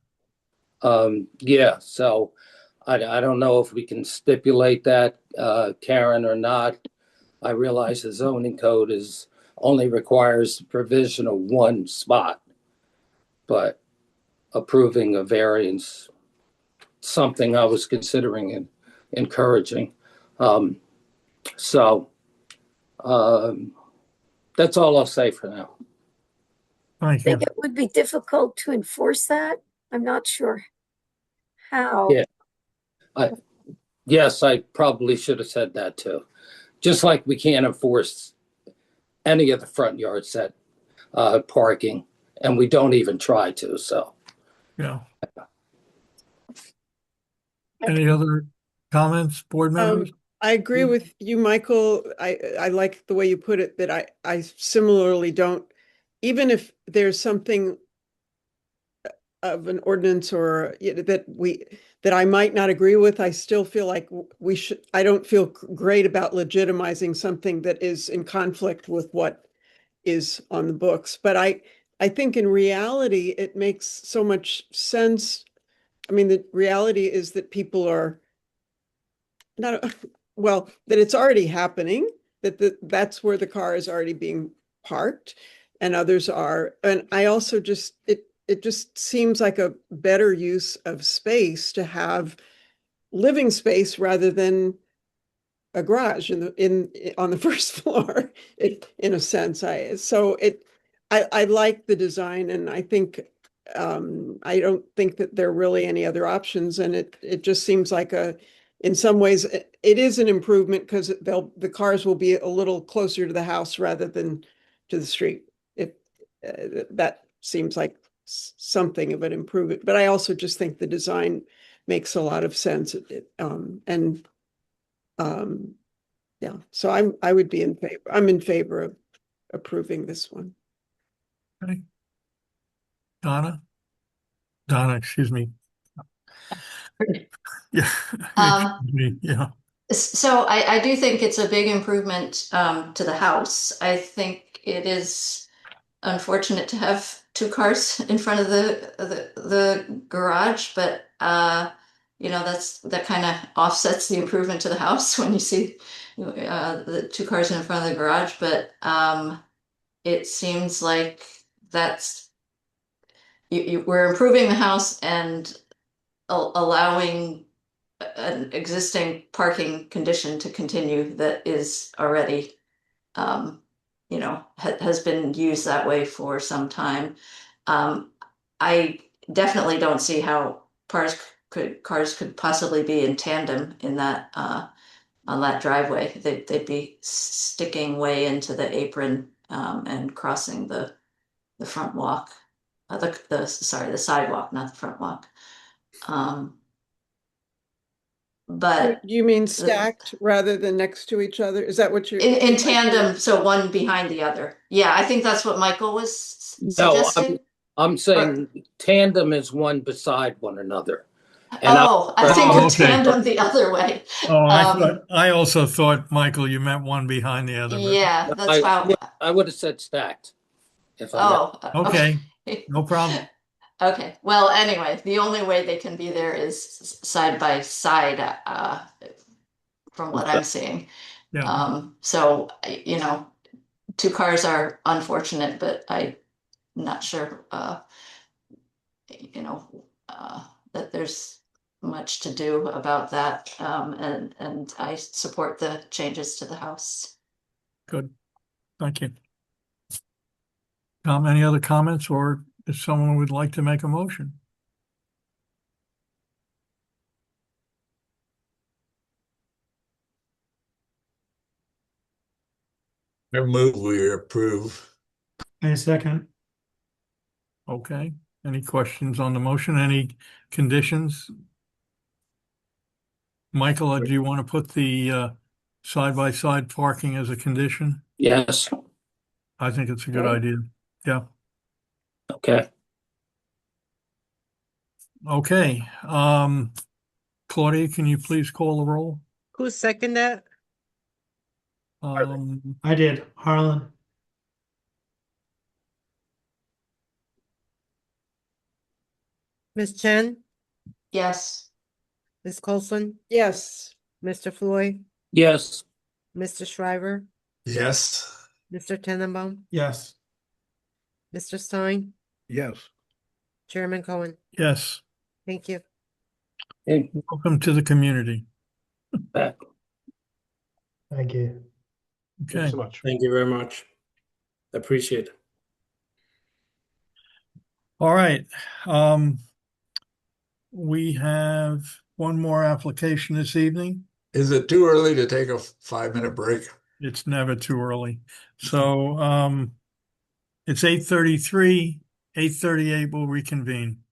Yeah, so I don't know if we can stipulate that, Karen, or not. I realize the zoning code only requires provision of one spot, but approving a variance, something I was considering and encouraging. That's all I'll say for now. I think it would be difficult to enforce that. I'm not sure how. Yeah. Yes, I probably should have said that too. Just like we can't enforce any of the front yard set parking, and we don't even try to, so. Yeah. Any other comments, board members? I agree with you, Michael. I like the way you put it, that I similarly don't, even if there's something of an ordinance or that I might not agree with, I still feel like I don't feel great about legitimizing something that is in conflict with what is on the books. But I think in reality, it makes so much sense. I mean, the reality is that people are that it's already happening, that's where the car is already being parked, and others are. And I also it just seems like a better use of space to have living space rather than a garage on the first floor, in a sense. I like the design, and I think I don't think that there are really any other options, and it just seems like in some ways it is an improvement, because the cars will be a little closer to the house rather than to the street. That seems like something of an improvement, but I also just think the design makes a lot of sense. Yeah, so I would be in favor. I'm in favor of approving this one. Okay. Donna, excuse me. Yeah. Yeah. So I do think it's a big improvement to the house. I think it is unfortunate to have two cars in front of the garage, but that kind of offsets the improvement to the house when you see the two cars in front of the garage. But it seems like we're improving the house, and allowing an existing parking condition to continue that is already, has been used that way for some time. I definitely don't see how cars could possibly be in tandem in that, on that driveway. They'd be sticking way into the apron, and crossing the front walk, the sidewalk, not the front walk. But You mean stacked rather than next to each other? Is that what you're? in tandem, so one behind the other. Yeah, I think that's what Michael was No, suggesting. I'm saying tandem is one beside one another. I think Oh, of okay. tandem the other way. I also thought, Michael, you meant one behind the other. but- Yeah, that's how. I would have said stacked. If I Oh, Okay, no problem. Okay, well, anyway, the only way they can be there is side by side, from what I'm seeing. Yeah. So, two cars are unfortunate, but I'm not sure, that there's much to do about that. And I support the changes to the house. Good. Thank you. Any other comments, or if someone would like to make a motion? I move we approve. A second. Okay, any questions on the motion? Any conditions? Michael, do you want to put the side-by-side parking as a condition? Yes. I think it's a good idea. Yeah. Okay. Okay, Claudia, can you please call the roll? Who seconded that? I did, Harlan. Ms. Chen, Yes. Ms. Colson, Yes. Mr. Floyd, Yes. Mr. Shriver, Yes. Mr. Tenenbaum, Yes. Mr. Stein, Yes. Chairman Cohen. Yes. Thank you. Hey, Welcome to the community. back. Thank you. Thank you Okay, so much. Thank you very much. Appreciate it. all right. We have one more application this evening. Is it too early to take a 5-minute break? It's never too early. So, it's 8:33, 8:38 we'll reconvene.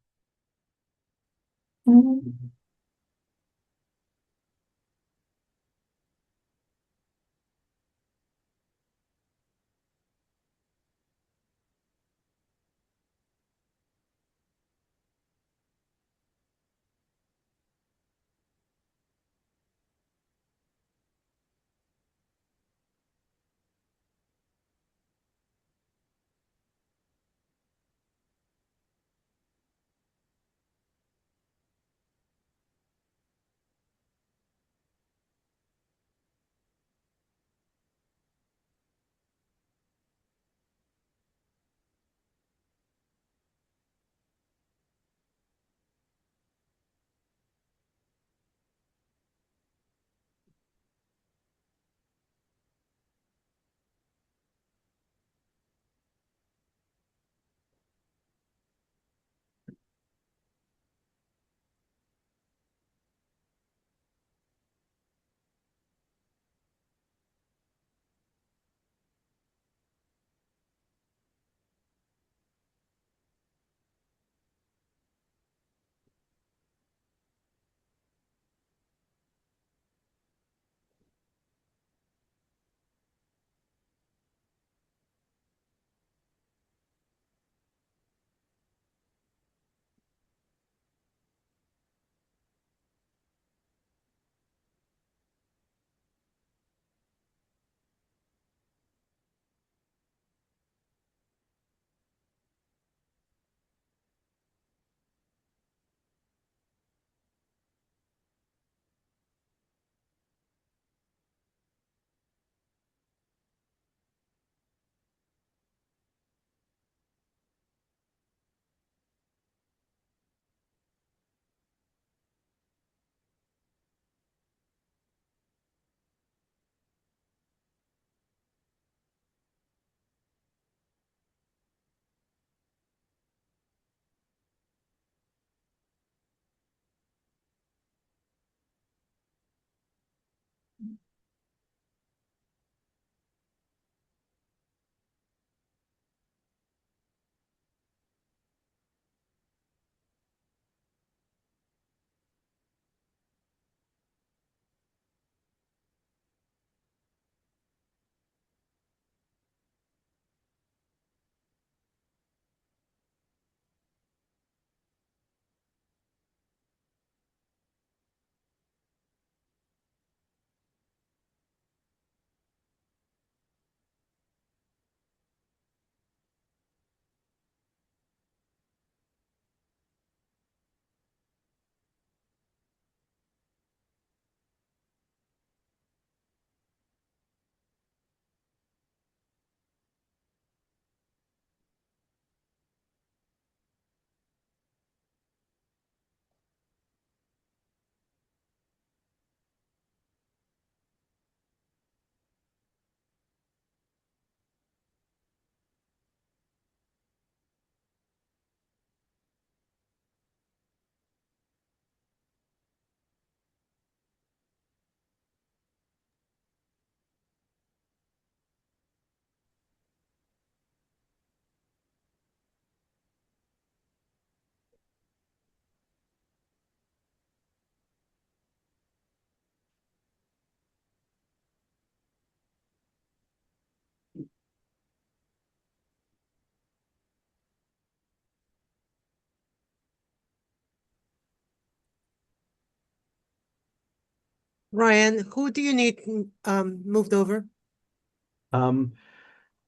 Ryan, who do you need moved over?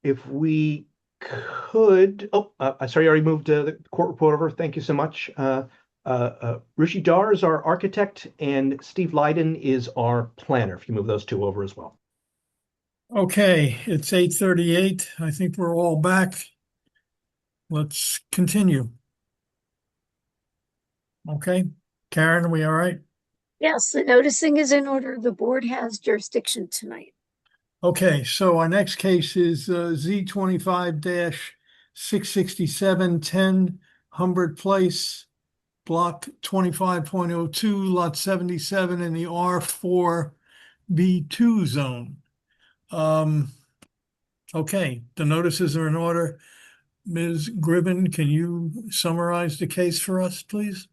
If we could, sorry, I already moved the court report over. Thank you so much. Rishi Dar is our architect and Steve Leiden is our planner. If you move those two over as well. Okay, it's 8:38. I think we're all back. Let's continue. Okay, Karen, are we all right? Yes, the noticing is in order. The board has jurisdiction tonight. Okay, so our next case is Z25-667-10 Humbert Place, block 25.02, lot 77 in the R4B2 zone. Okay, the notices are in order. Ms. Gribben, can you summarize the case for us, please?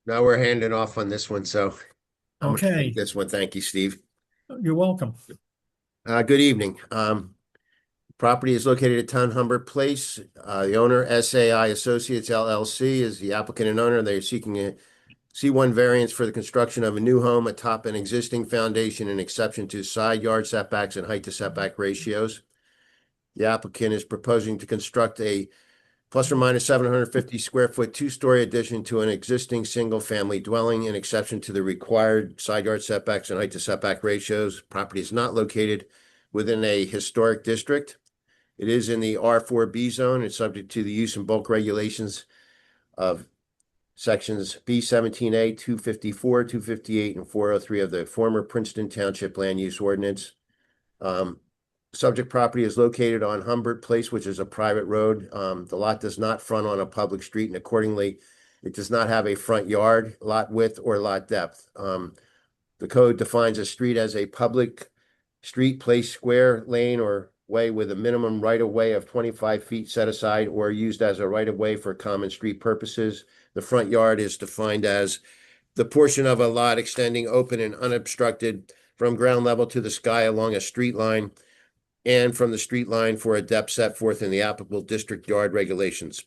Now we're handing off on this one, so I'm gonna Okay, take this one. Thank you, Steve. you're welcome. Good evening. Property is located at 10 Humbert Place. The owner, SAI Associates LLC, is the applicant and owner. They're seeking a C1 variance for the construction of a new home atop an existing foundation, an exception to side yard setbacks and height to setback ratios. The applicant is proposing to construct a plus or minus 750 square foot two-story addition to an existing single-family dwelling, an exception to the required side yard setbacks and height to setback ratios. Property is not located within a historic district. It is in the R4B zone. It's subject to the use and bulk regulations of sections B17A, 254, 258, and 403 of the former Princeton Township Land Use Ordinance. Subject property is located on Humbert Place, which is a private road. The lot does not front on a public street, and accordingly, it does not have a front yard, lot width, or lot depth. The code defines a street as a public street, place, square, lane, or way with a minimum right-of-way of 25 feet set aside or used as a right-of-way for common street purposes. The front yard is defined as the portion of a lot extending open and unobstructed from ground level to the sky along a street line and from the street line for a depth set forth in the applicable district yard regulations.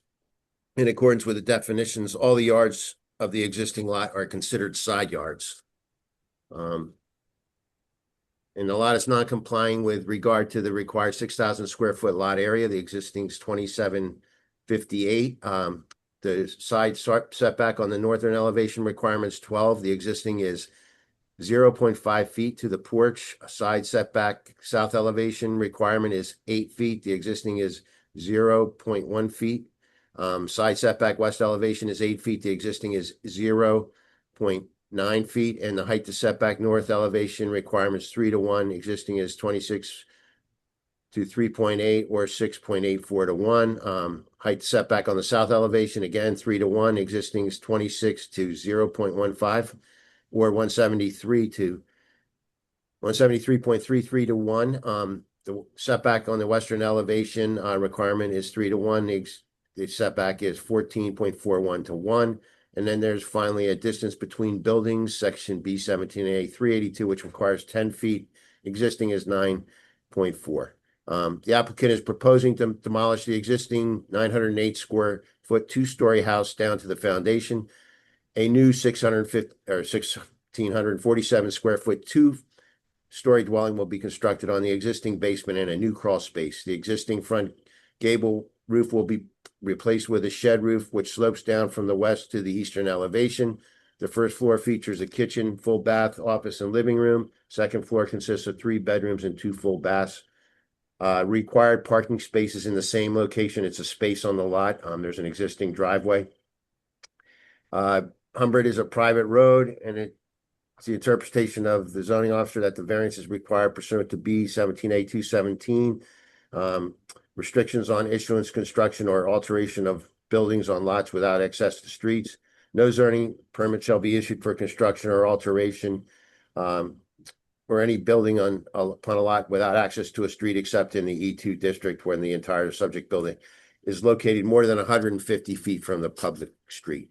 In accordance with the definitions, all the yards of the existing lot are considered side yards. And the lot is non-complying with regard to the required 6,000 square foot lot area. The existing is 2758. The side setback on the northern elevation requirement is 12. The existing is 0.5 feet to the porch. A side setback south elevation requirement is 8 feet. The existing is 0.1 feet. Side setback west elevation is 8 feet. The existing is 0.9 feet. And the height to setback north elevation requirement is 3 to 1. Existing is 26 to 3.8 or 6.84 to 1. Height to setback on the south elevation, again, 3 to 1. Existing is 26 to 0.15. Or 173 to 173.33 to 1. The setback on the western elevation requirement is 3 to 1. The setback is 14.41 to 1. And then there's finally a distance between buildings, section B17A 382, which requires 10 feet. Existing is 9.4. The applicant is proposing to demolish the existing 908 square foot two-story house down to the foundation. A new 1,647 square foot two-story dwelling will be constructed on the existing basement and a new crawl space. The existing front gable roof will be replaced with a shed roof, which slopes down from the west to the eastern elevation. The first floor features a kitchen, full bath, office, and living room. Second floor consists of 3 bedrooms and 2 full baths. Required parking spaces in the same location. It's a space on the lot. There's an existing driveway. Humbert is a private road, and it's the interpretation of the zoning officer that the variance is required pursuant to B17A 217. Restrictions on issuance, construction, or alteration of buildings on lots without access to streets. No zoning permit shall be issued for construction or alteration or any building upon a lot without access to a street except in the E2 district when the entire subject building is located more than 150 feet from the public street.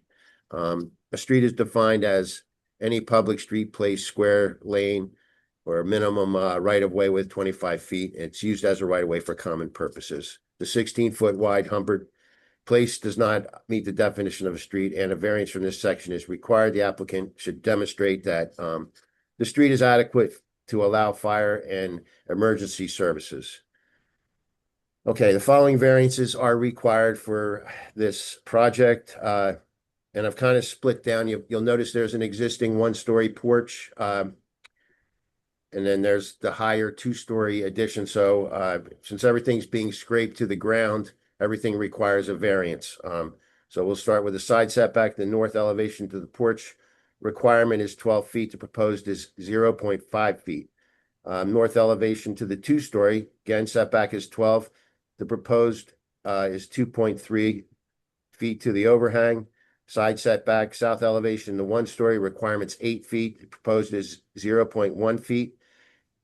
A street is defined as any public street, place, square, lane, or a minimum right-of-way with 25 feet. It's used as a right-of-way for common purposes. The 16-foot wide Humbert Place does not meet the definition of a street, and a variance from this section is required. The applicant should demonstrate that the the street is adequate to allow fire and emergency services. Okay, the following variances are required for this project. And I've kind of split down. You'll notice there's an existing one-story porch. And then there's the higher two-story addition. So since everything's being scraped to the ground, everything requires a variance. So we'll start with the side setback. The north elevation to the porch requirement is 12 feet. The proposed is 0.5 feet. North elevation to the two-story, again, setback is 12. The proposed is 2.3 feet to the overhang. Side setback, south elevation, the one-story requirement's 8 feet. The proposed is 0.1 feet.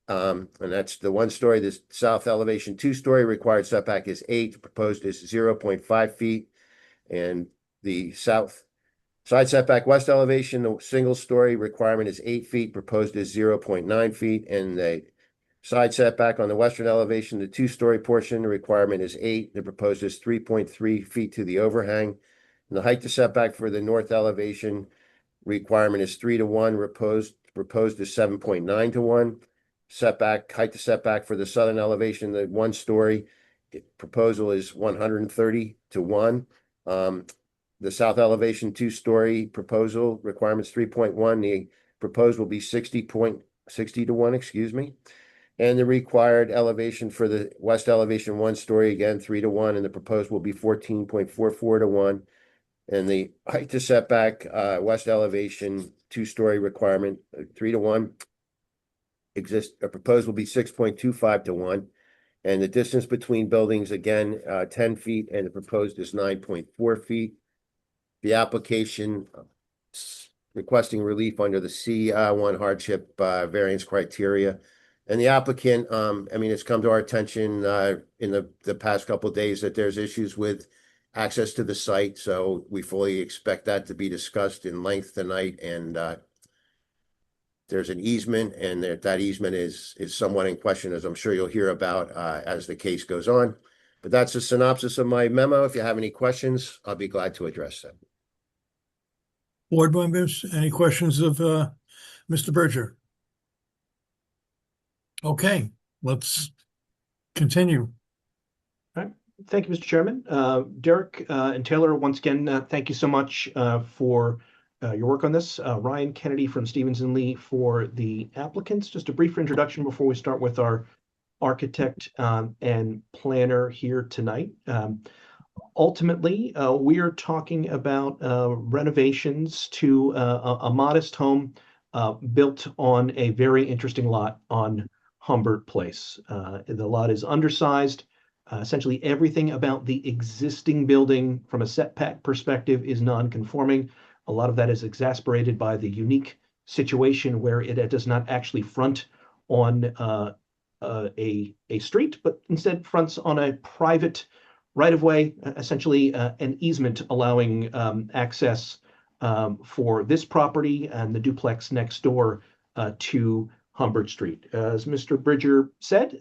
And that's the one-story. The south elevation two-story required setback is 8. The proposed is 0.5 feet. And the south side setback west elevation, the single-story requirement is 8 feet. Proposed is 0.9 feet. And the side setback on the western elevation, the two-story portion, the requirement is 8. The proposed is 3.3 feet to the overhang. And the height to setback for the north elevation requirement is 3 to 1. Proposed is 7.9 to 1. Setback, height to setback for the southern elevation, the one-story proposal is 130 to 1. The south elevation two-story proposal requirements 3.1. The proposed will be 60 to 1, excuse me. And the required elevation for the west elevation one-story, again, 3 to 1, and the proposed will be 14.44 to 1. And the height to setback, west elevation, two-story requirement, 3 to 1. Proposed will be 6.25 to 1. And the distance between buildings, again, 10 feet, and the proposed is 9.4 feet. The application requesting relief under the C1 hardship variance criteria. And the applicant, I mean, it's come to our attention in the past couple of days that there's issues with access to the site, so we fully expect that to be discussed in length tonight. And there's an easement, and that easement is somewhat in question, as I'm sure you'll hear about as the case goes on. But that's a synopsis of my memo. If you have any questions, I'll be glad to address them. Board members, any questions of Mr. Bridger? Okay, let's continue. Thank you, Mr. Chairman. Derek and Taylor, once again, thank you so much for your work on this. Ryan Kennedy from Stevens and Lee for the applicants. Just a brief introduction before we start with our architect and planner here tonight. Ultimately, we are talking about renovations to a modest home built on a very interesting lot on Humbert Place. The lot is undersized. Essentially everything about the existing building from a setback perspective is non-conforming. A lot of that is exacerbated by the unique situation where it does not actually front on a street, but instead fronts on a private right-of-way, essentially an easement allowing access for this property and the duplex next door to Humbert Street. As Mr. Bridger said,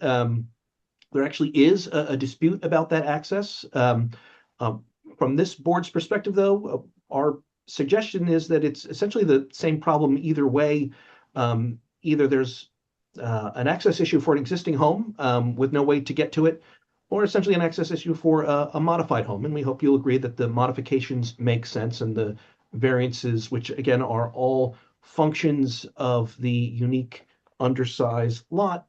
there actually is a dispute about that access. From this board's perspective, though, our suggestion is that it's essentially the same problem either way. Either there's an access issue for an existing home with no way to get to it, or essentially an access issue for a modified home. And we hope you'll agree that the modifications make sense and the variances, which again are all functions of the unique undersized lot,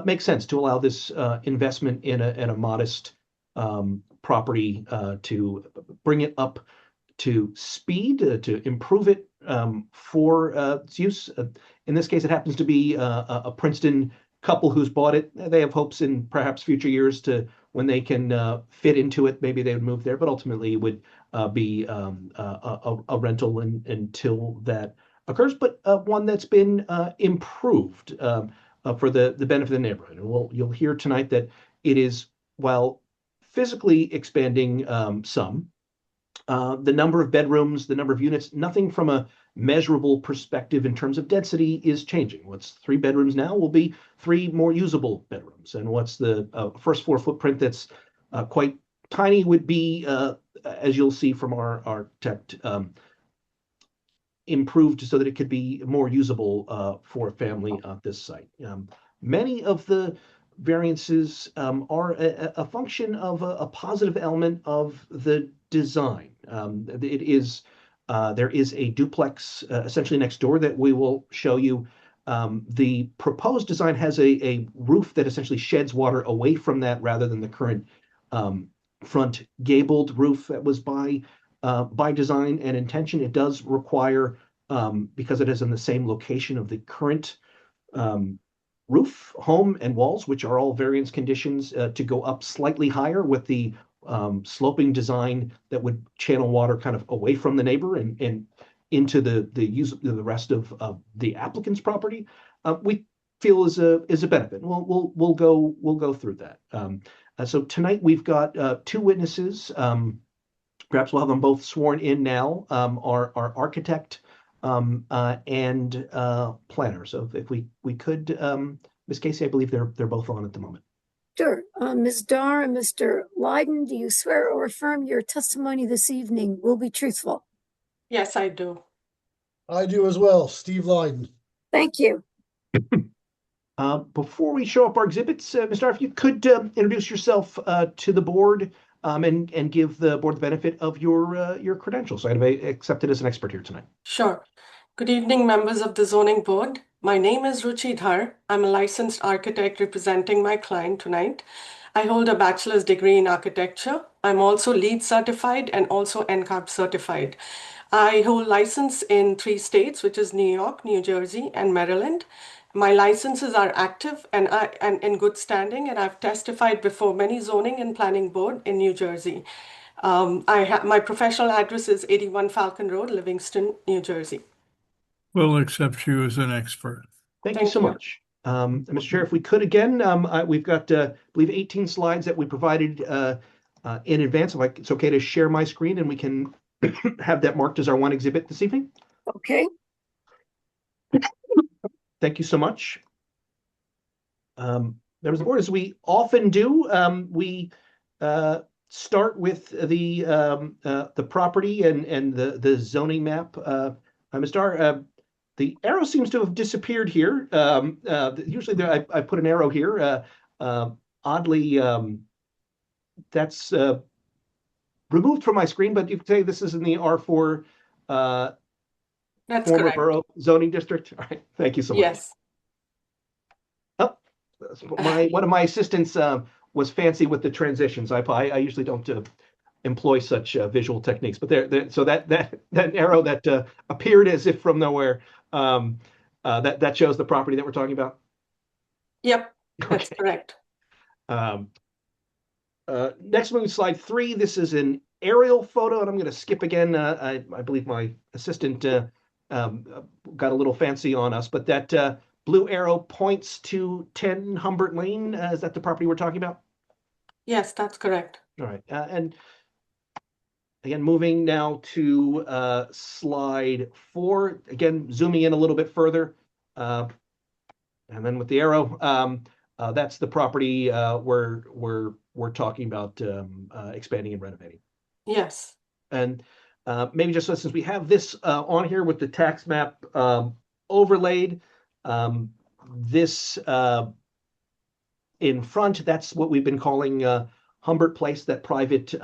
makes sense to allow this investment in a modest property to bring it up to speed, to improve it for its use. In this case, it happens to be a Princeton couple who's bought it. They have hopes in perhaps future years to when they can fit into it, maybe they would move there, but ultimately it would be a rental until that occurs, but one that's been improved for the benefit of the neighborhood. And you'll hear tonight that it is, while physically expanding some, the number of bedrooms, the number of units, nothing from a measurable perspective in terms of density is changing. What's 3 bedrooms now will be 3 more usable bedrooms. And what's the first floor footprint that's quite tiny would be, as you'll see from our architect, improved so that it could be more usable for a family at this site. Many of the variances are a function of a positive element of the design. There is a duplex essentially next door that we will show you. The proposed design has a roof that essentially sheds water away from that rather than the current front gabled roof that was by design and intention. It does require, because it is in the same location of the current roof, home, and walls, which are all variance conditions, to go up slightly higher with the sloping design that would channel water kind of away from the neighbor and into the rest of the applicant's property. We feel is a benefit. We'll go through that. So tonight we've got two witnesses. Perhaps we'll have them both sworn in now. Our architect and planner. So if we could, Ms. Casey, I believe they're both on at the moment. Sure. Ms. Dar and Mr. Lydon, do you swear or affirm your testimony this evening will be truthful? Yes, I do. I do as well. Steve Lydon. Thank you. Before we show up our exhibits, Ms. Dar, if you could introduce yourself to the board and give the board the benefit of your credentials. So I'd be accepted as an expert here tonight. Sure. Good evening, members of the zoning board. My name is Ruchi Dhar. I'm a licensed architect representing my client tonight. I hold a bachelor's degree in architecture. I'm also LEED certified and also NCARB certified. I hold license in 3 states, which is New York, New Jersey, and Maryland. My licenses are active and in good standing, and I've testified before many zoning and planning board in New Jersey. My professional address is 81 Falcon Road, Livingston, New Jersey. We'll accept you as an expert. Thank you so much. Mr. Chair, if we could again, we've got, I believe, 18 slides that we provided in advance. If it's okay to share my screen and we can have that marked as our one exhibit this evening. Okay. Thank you so much. Members of the board, as we often do, we start with the property and the zoning map. Ms. Dar, the arrow seems to have disappeared here. Usually I put an arrow here. Oddly, that's removed from my screen, but you can say this is in the R4 That's former correct. borough zoning district. All right, thank you so much. Yes. Oh, one of my assistants was fancy with the transitions. I usually don't employ such visual techniques, but so that arrow that appeared as if from nowhere, that shows the property that we're talking about. Yep, that's correct. Next moving slide 3. This is an aerial photo, and I'm going to skip again. I believe my assistant got a little fancy on us, but that blue arrow points to 10 Humbert Lane. Is that the property we're talking about? Yes, that's correct. All right, and again, moving now to slide 4. Again, zooming in a little bit further, and then with the arrow, that's the property where we're talking about expanding and renovating. Yes. And maybe just since we have this on here with the tax map overlaid, this in front, that's what we've been calling Humbert Place, that private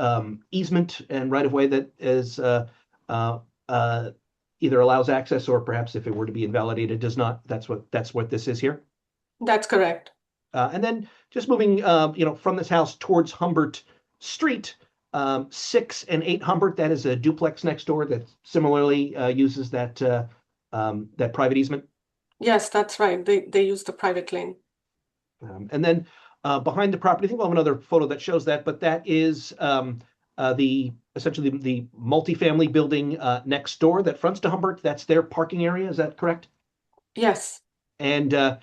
easement and right-of-way that is either allows access or perhaps if it were to be invalidated, does not. That's what this is here. That's correct. And then just moving, from this house towards Humbert Street, 6 and 8 Humbert, that is a duplex next door that similarly uses that private easement. Yes, that's right. They use the private lane. And then behind the property, I think we'll have another photo that shows that, but that is essentially the multifamily building next door that fronts to Humbert. That's their parking area. Is that correct? Yes. And your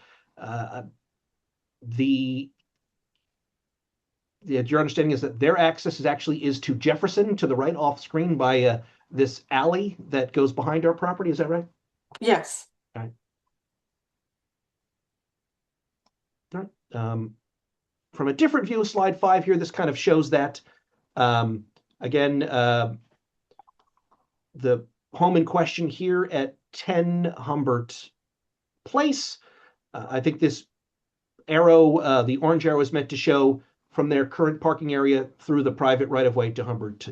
understanding is that their access is to Jefferson, to the right off screen by this alley that goes behind our property. Is that right? Yes. All right. From a different view, slide 5 here, this kind of shows that again, the home in question here at 10 Humbert Place. I think this arrow, the orange arrow, is meant to show from their current parking area through the private right-of-way to Humbert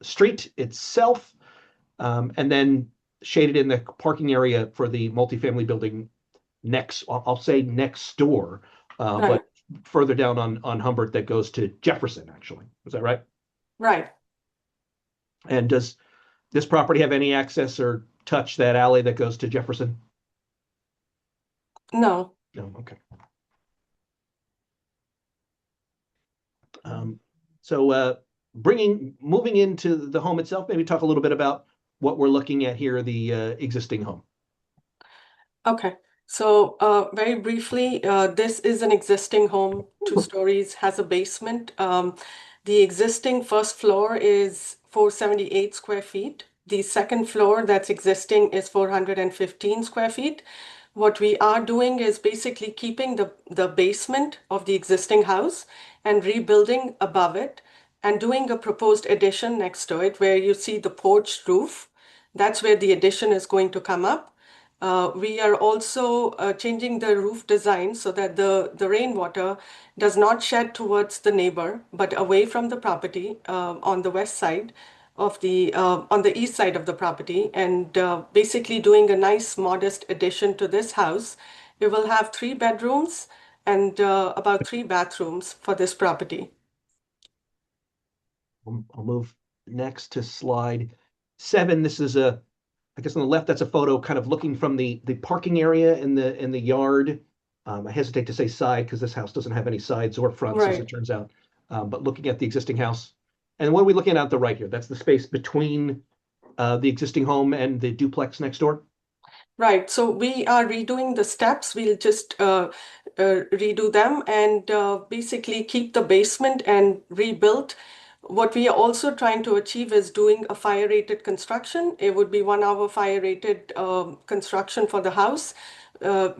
Street itself, and then shaded in the parking area for the multifamily building next, I'll say next door, but further down on Humbert that goes to Jefferson, actually. Is that right? Right. And does this property have any access or touch that alley that goes to Jefferson? No. No, okay. So moving into the home itself, maybe talk a little bit about what we're looking at here, the existing home. Okay. So very briefly, this is an existing home, 2 stories, has a basement. The existing first floor is 478 square feet. The second floor that's existing is 415 square feet. What we are doing is basically keeping the basement of the existing house and rebuilding above it and doing a proposed addition next to it where you see the porch roof. That's where the addition is going to come up. We are also changing the roof design so that the rainwater does not shed towards the neighbor, but away from the property on the west side of on the east side of the property, and basically doing a nice modest addition to this house. We will have 3 bedrooms and about 3 bathrooms for this property. I'll move next to slide 7. This is I guess on the left, that's a photo kind of looking from the parking area in the yard. I hesitate to say side because this house doesn't have any sides or fronts, as it turns out. But looking at the existing house. And what are we looking at the right here? That's the space between the existing home and the duplex next door? Right. So we are redoing the steps. We'll just redo them and basically keep the basement and rebuild. What we are also trying to achieve is doing a fire-rated construction. It would be 1-hour fire-rated construction for the house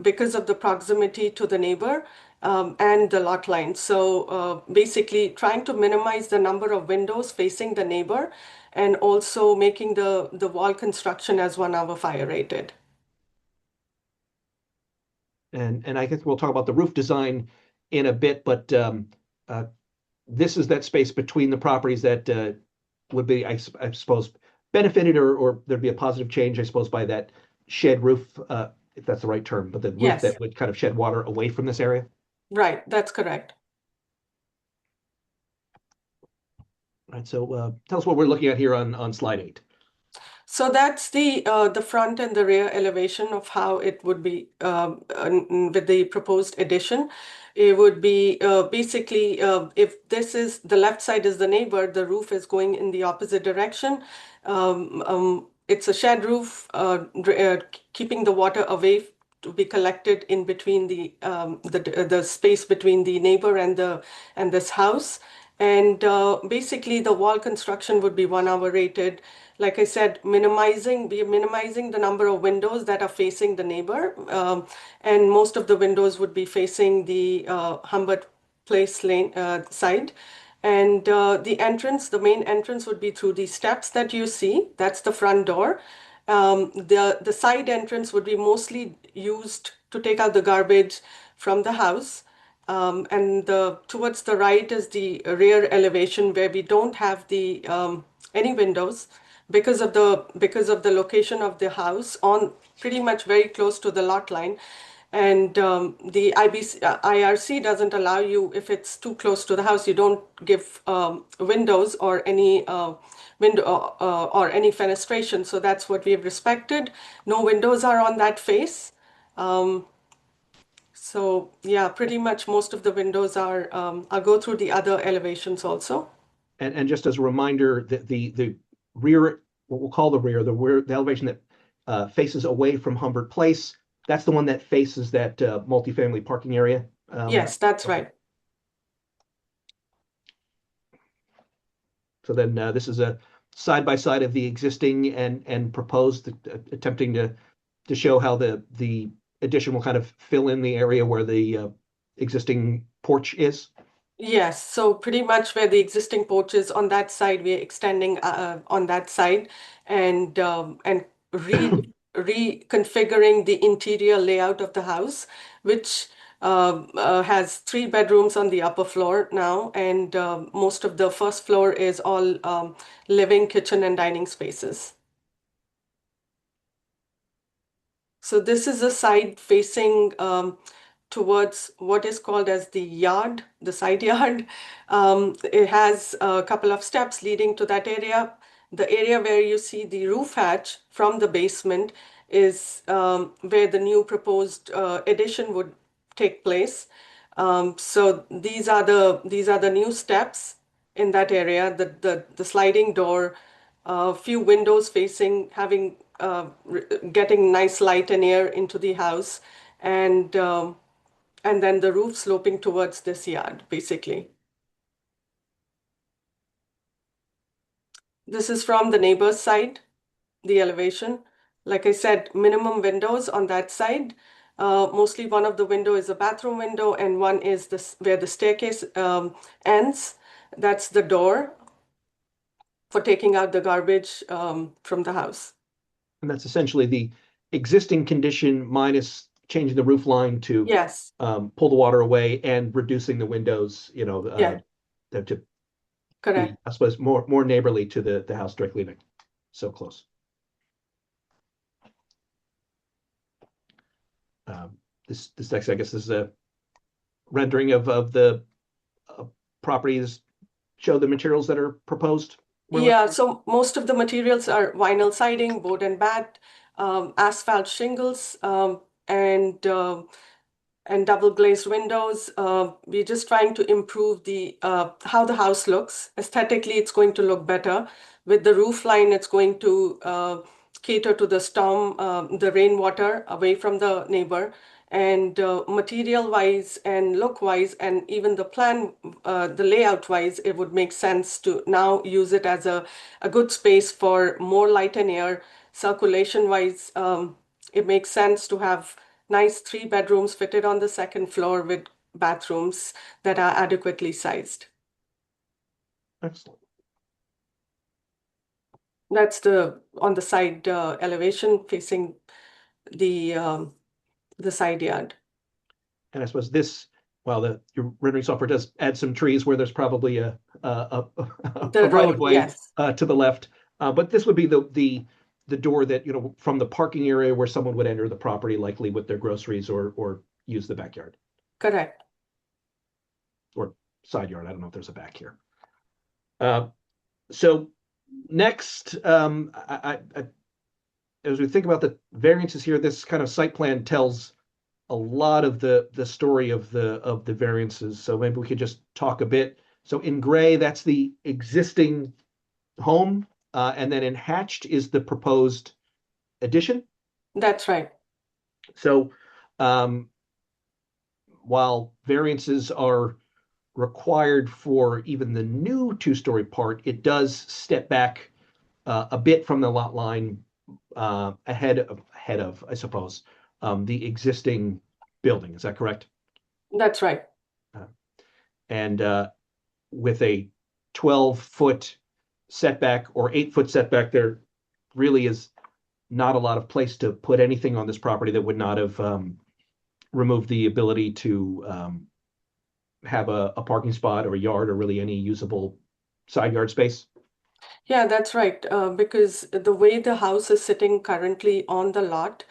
because of the proximity to the neighbor and the lot line. So basically trying to minimize the number of windows facing the neighbor and also making the wall construction as 1-hour fire-rated. And I guess we'll talk about the roof design in a bit, but this is that space between the properties that would be, I suppose, benefited or there'd be a positive change, I suppose, by that shed roof, if that's the right term, but the roof that would kind of shed water away from this area? Right, that's correct. All right, so tell us what we're looking at here on slide 8. So that's the front and the rear elevation of how it would be with the proposed addition. It would be basically if this is the left side is the neighbor, the roof is going in the opposite direction. It's a shed roof, keeping the water away to be collected in between the space between the neighbor and this house. And basically the wall construction would be 1-hour rated. Like I said, we are minimizing the number of windows that are facing the neighbor. And most of the windows would be facing the Humbert Place lane side. And the main entrance would be through the steps that you see. That's the front door. The side entrance would be mostly used to take out the garbage from the house. And towards the right is the rear elevation where we don't have any windows because of the location of the house on pretty much very close to the lot line. And the IRC doesn't allow you, if it's too close to the house, you don't give windows or any window or any fenestration. So that's what we have respected. No windows are on that face. So yeah, pretty much most of the windows are, I'll go through the other elevations also. And just as a reminder, the rear, what we'll call the elevation that faces away from Humbert Place, that's the one that faces that multifamily parking area? Yes, that's right. So then this is a side-by-side of the existing and proposed, attempting to show how the addition will kind of fill in the area where the existing porch is. Yes, so pretty much where the existing porch is on that side, we're extending on that side and reconfiguring the interior layout of the house, which has 3 bedrooms on the upper floor now, and most of the first floor is all living, kitchen, and dining spaces. So this is a side facing towards what is called as the yard, the side yard. It has a couple of steps leading to that area. The area where you see the roof hatch from the basement is where the new proposed addition would take place. So these are the new steps in that area. The sliding door, a few windows facing, getting nice light and air into the house, and then the roof sloping towards this yard, basically. This is from the neighbor's side, the elevation. Like I said, minimum windows on that side. Mostly one of the window is a bathroom window, and one is where the staircase ends. That's the door for taking out the garbage from the house. And that's essentially the existing condition minus changing the roof line to Yes. Pull the water away and reducing the windows, Yeah. To Correct. be, I suppose, more neighborly to the house directly next. So close. This next, I guess, this is a rendering of the properties. Show the materials that are proposed. Yeah, so most of the materials are vinyl siding, board and bat, asphalt shingles, and double glazed windows. We're just trying to improve the how the house looks. Aesthetically, it's going to look better. With the roof line, it's going to cater to the storm, the rainwater away from the neighbor. And material wise and look wise, and even the plan, the layout wise, it would make sense to now use it as a good space for more light and air. Circulation wise, it makes sense to have nice 3 bedrooms fitted on the second floor with bathrooms that are adequately sized. Excellent. That's on the side elevation facing the side yard. And I suppose your rendering software does add some trees where there's probably a roadway yes. To the left. But this would be the door that, from the parking area where someone would enter the property, likely with their groceries or use the backyard. Correct. Or side yard. I don't know if there's a back here. So next, as we think about the variances here, this kind of site plan tells a lot of the story of the variances. So maybe we could just talk a bit. So in gray, that's the existing home, and then in hatched is the proposed addition. That's right. So while variances are required for even the new two-story part, it does step back a bit from the lot line ahead of, I suppose, the existing building. Is that correct? That's right. And with a 12-foot setback or 8-foot setback, there really is not a lot of place to put anything on this property that would not have removed the ability to have a parking spot or a yard or really any usable side yard space. Yeah, that's right. Because the way the house is sitting currently on the lot,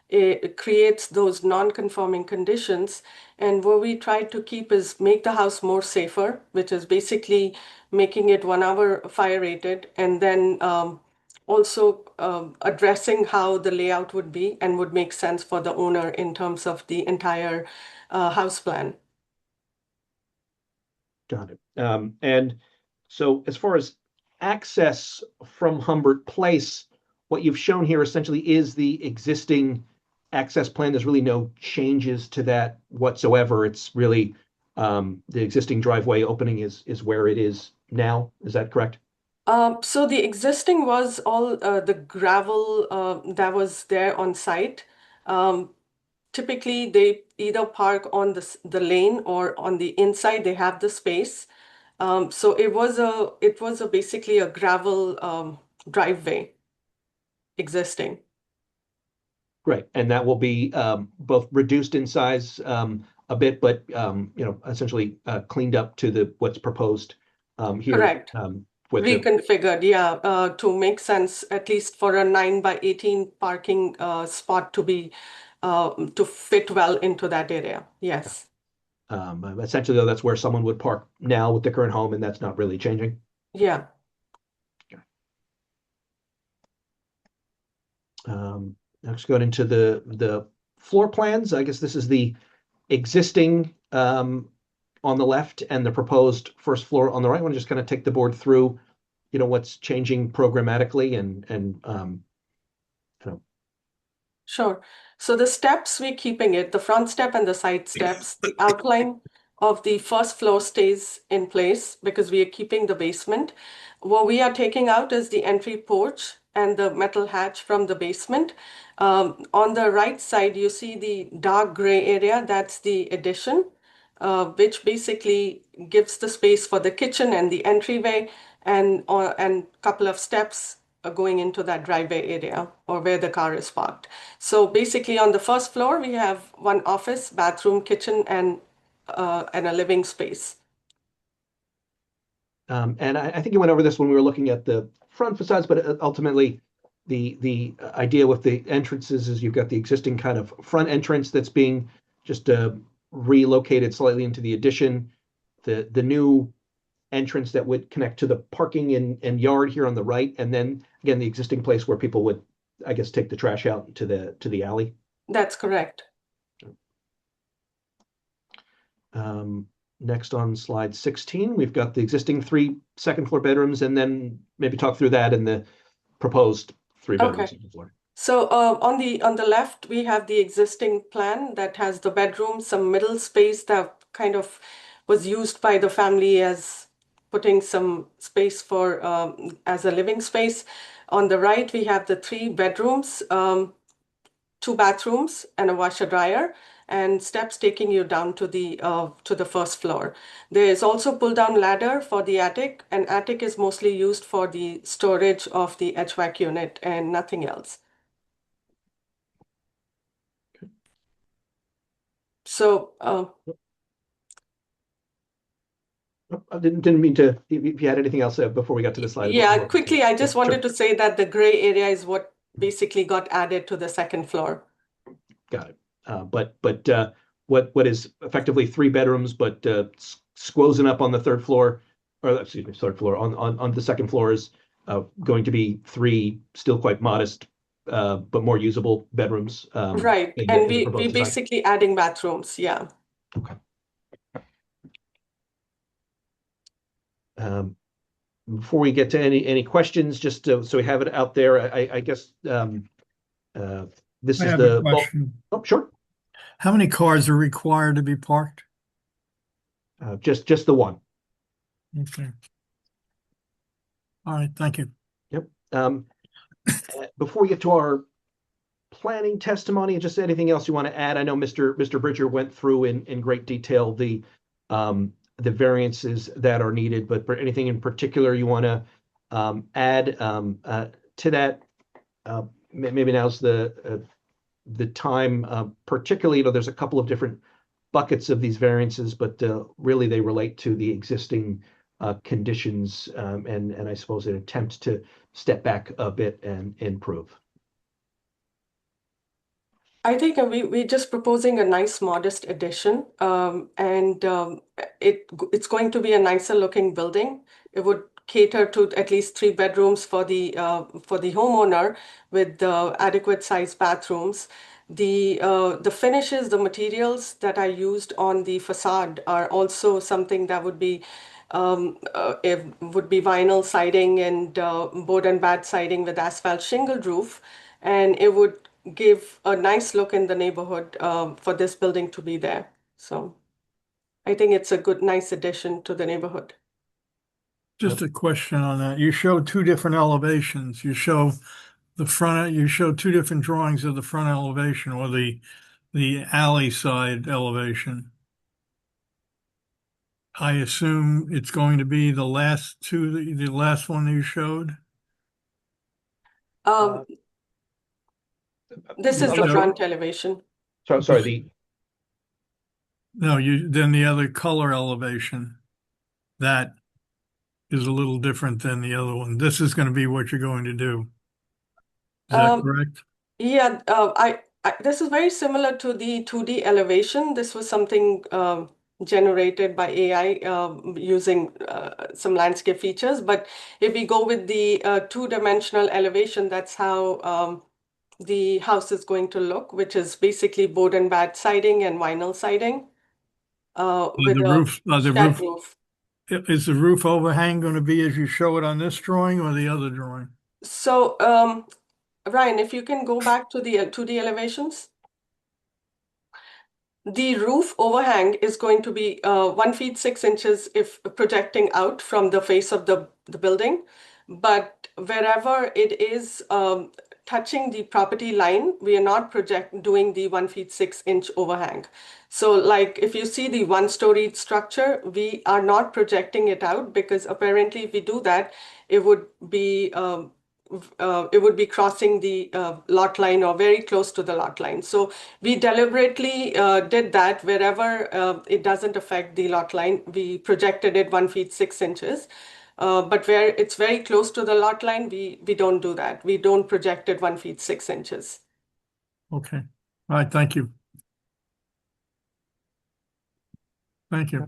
it creates those non-conforming conditions. And what we try to keep is make the house more safer, which is basically making it 1 hour fire rated, and then also addressing how the layout would be and would make sense for the owner in terms of the entire house plan. Got it. And so as far as access from Humbert Place, what you've shown here essentially is the existing access plan. There's really no changes to that whatsoever. It's really the existing driveway opening is where it is now. Is that correct? So the existing was all the gravel that was there on site. typically they either park on the lane or on the inside, they have the space. So it was basically a gravel driveway existing. Great, and that will be both reduced in size a bit, but essentially cleaned up to what's proposed here. Correct. With Reconfigured, yeah, to make sense, at least for a 9x18 parking spot to be to fit well into that area. Yes. Essentially, though, that's where someone would park now with the current home, and that's not really changing. Yeah. Next, going into the floor plans. I guess this is the existing on the left and the proposed first floor on the right. I want to just kind of take the board through, what's changing programmatically and. Sure. So the steps, we're keeping it, the front step and the side steps. The outline of the first floor stays in place because we are keeping the basement. What we are taking out is the entry porch and the metal hatch from the basement. On the right side, you see the dark gray area. That's the addition, which basically gives the space for the kitchen and the entryway and couple of steps going into that driveway area or where the car is parked. So basically on the first floor, we have one office, bathroom, kitchen, and a living space. And I think you went over this when we were looking at the front facades, but ultimately the idea with the entrances is you've got the existing kind of front entrance that's being just relocated slightly into the addition. The new entrance that would connect to the parking and yard here on the right, and then again the existing place where people would, I guess, take the trash out to the alley. That's correct. Next on slide 16, we've got the existing 3 second floor bedrooms, and then maybe talk through that and the proposed 3 bedrooms on the floor. So on the left, we have the existing plan that has the bedroom, some middle space that kind of was used by the family as putting some space for as a living space. On the right, we have the 3 bedrooms, 2 bathrooms, and a washer dryer, and steps taking you down to the first floor. There is also pull-down ladder for the attic, and attic is mostly used for the storage of the HVAC unit and nothing else. So I didn't mean to, if you had anything else before we got to the slide. yeah, quickly, I just wanted Sure. to say that the gray area is what basically got added to the second floor. Got it. But what is effectively 3 bedrooms, but squozing up on the third floor, or excuse me, third floor on the second floor is going to be 3 still quite modest, but more usable bedrooms. Right, and we basically adding bathrooms. Yeah. Okay. Before we get to any questions, just so we have it out there, I guess this I is have the a question. Oh, sure. How many cars are required to be parked? Just the one. Okay. All right, thank you. Yep. Before we get to our planning testimony, just anything else you want to add? I know Mr. Bridger went through in great detail the variances that are needed, but for anything in particular you want to add to that, maybe now's the time, particularly, there's a couple of different buckets of these variances, but really they relate to the existing conditions and I suppose an attempt to step back a bit and improve. I think we're just proposing a nice modest addition, and it's going to be a nicer looking building. It would cater to at least 3 bedrooms for the homeowner with adequate sized bathrooms. The finishes, the materials that are used on the facade are also something that would be vinyl siding and board and bat siding with asphalt shingled roof, and it would give a nice look in the neighborhood for this building to be there. So I think it's a good, nice addition to the neighborhood. Just a question on that. You show 2 different elevations. You show the front, you show 2 different drawings of the front elevation or the the alley side elevation. I assume it's going to be the last two, the last one you showed? This is the front elevation. So sorry, No, then the other color elevation, that is a little different than the other one. This is going to be what you're going to do. Is that correct? Yeah, this is very similar to the 2D elevation. This was something generated by AI using some landscape features. But if we go with the two-dimensional elevation, that's how the house is going to look, which is basically board and bat siding and vinyl siding with The a roof, shed roof. is the roof overhang going to be as you show it on this drawing or the other drawing? So, Ryan, if you can go back to the 2D elevations. The roof overhang is going to be 1 feet 6 inches if projecting out from the face of the building. But wherever it is touching the property line, we are not doing the 1 feet 6 inch overhang. So like if you see the 1-story structure, we are not projecting it out because apparently if we do that, it would be crossing the lot line or very close to the lot line. So we deliberately did that wherever it doesn't affect the lot line. We projected it 1 feet 6 inches. But where it's very close to the lot line, we don't do that. We don't project it 1 feet 6 inches. Okay. All right. Thank you. Thank you.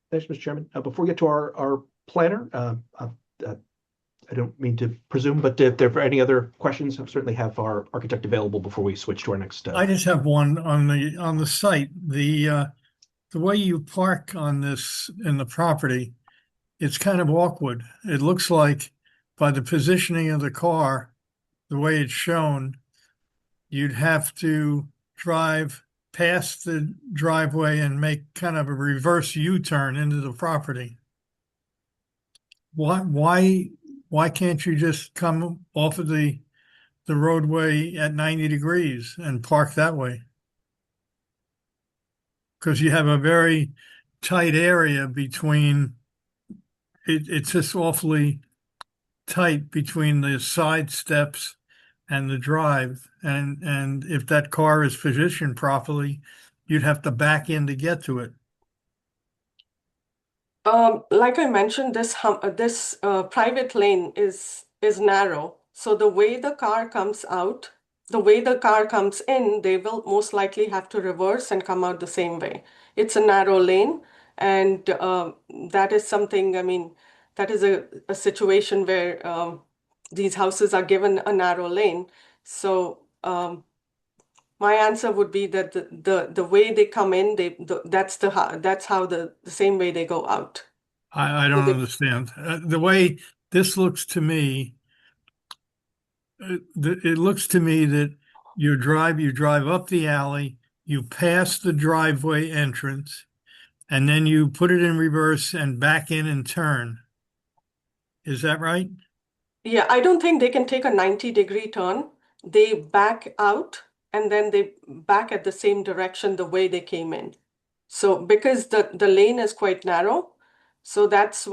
Thanks, Mr. Chairman. Before we get to our planner, I don't mean to presume, but if there are any other questions, I certainly have our architect available before we switch to our next. I just have one on the site. The way you park on this in the property, it's kind of awkward. It looks like by the positioning of the car, the way it's shown, you'd have to drive past the driveway and make kind of a reverse U-turn into the property. Why can't you just come off of the roadway at 90 degrees and park that way? Because you have a very tight area between, it's just awfully tight between the side steps and the drive. And if that car is positioned properly, you'd have to back in to get to it. Like I mentioned, this private lane is narrow. So the way the car comes out, the way the car comes in, they will most likely have to reverse and come out the same way. It's a narrow lane, and that is something, I mean, that is a situation where these houses are given a narrow lane. So my answer would be that the way they come in, that's how the same way they go out. I don't understand. The way this looks to me, it looks to me that you drive up the alley, you pass the driveway entrance, and then you put it in reverse and back in and turn. Is that right? Yeah, I don't think they can take a 90-degree turn. They back out and then they back at the same direction the way they came in. So because the lane is quite narrow, so that's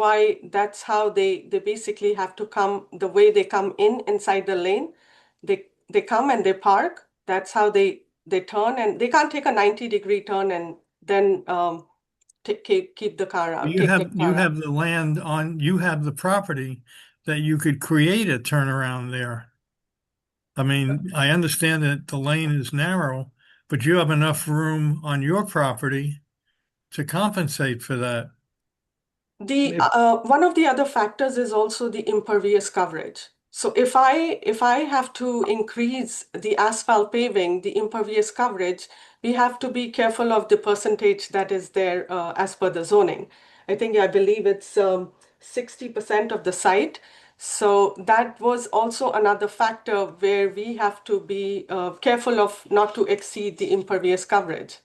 how they basically have to come the way they come in inside the lane. They come and they park. That's how they turn, and they can't take a 90-degree turn and then keep the car out. You have the land on, you have the property that you could create a turnaround there. I mean, I understand that the lane is narrow, but you have enough room on your property to compensate for that. One of the other factors is also the impervious coverage. So if I have to increase the asphalt paving, the impervious coverage, we have to be careful of the percentage that is there as per the zoning. I believe it's 60% of the site. So that was also another factor where we have to be careful of not to exceed the impervious coverage.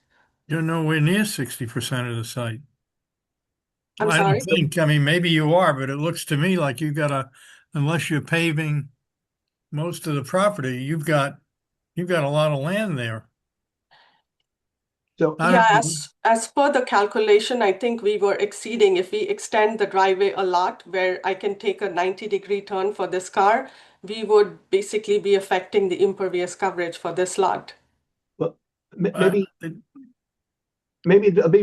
You're nowhere near 60% of the site. I'm I sorry? don't think, I mean, maybe you are, but it looks to me like unless you're paving most of the property, you've got a lot of land there. So I Yeah, don't know. as per the calculation, I think we were exceeding. If we extend the driveway a lot, where I can take a 90-degree turn for this car, we would basically be affecting the impervious coverage for this lot. well, maybe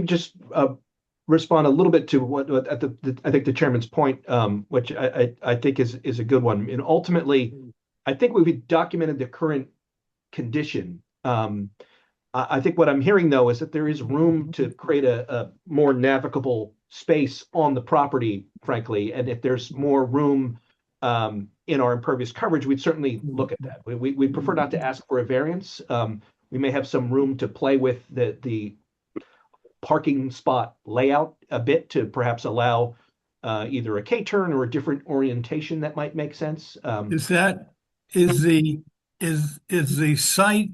just respond a little bit to what at I think the chairman's point, which I think is a good one. And ultimately, I think we've documented the current condition. I think what I'm hearing though is that there is room to create a more navigable space on the property, frankly. And if there's more room in our impervious coverage, we'd certainly look at that. We prefer not to ask for a variance. We may have some room to play with the parking spot layout a bit to perhaps allow either a K-turn or a different orientation that might make sense. Is the site,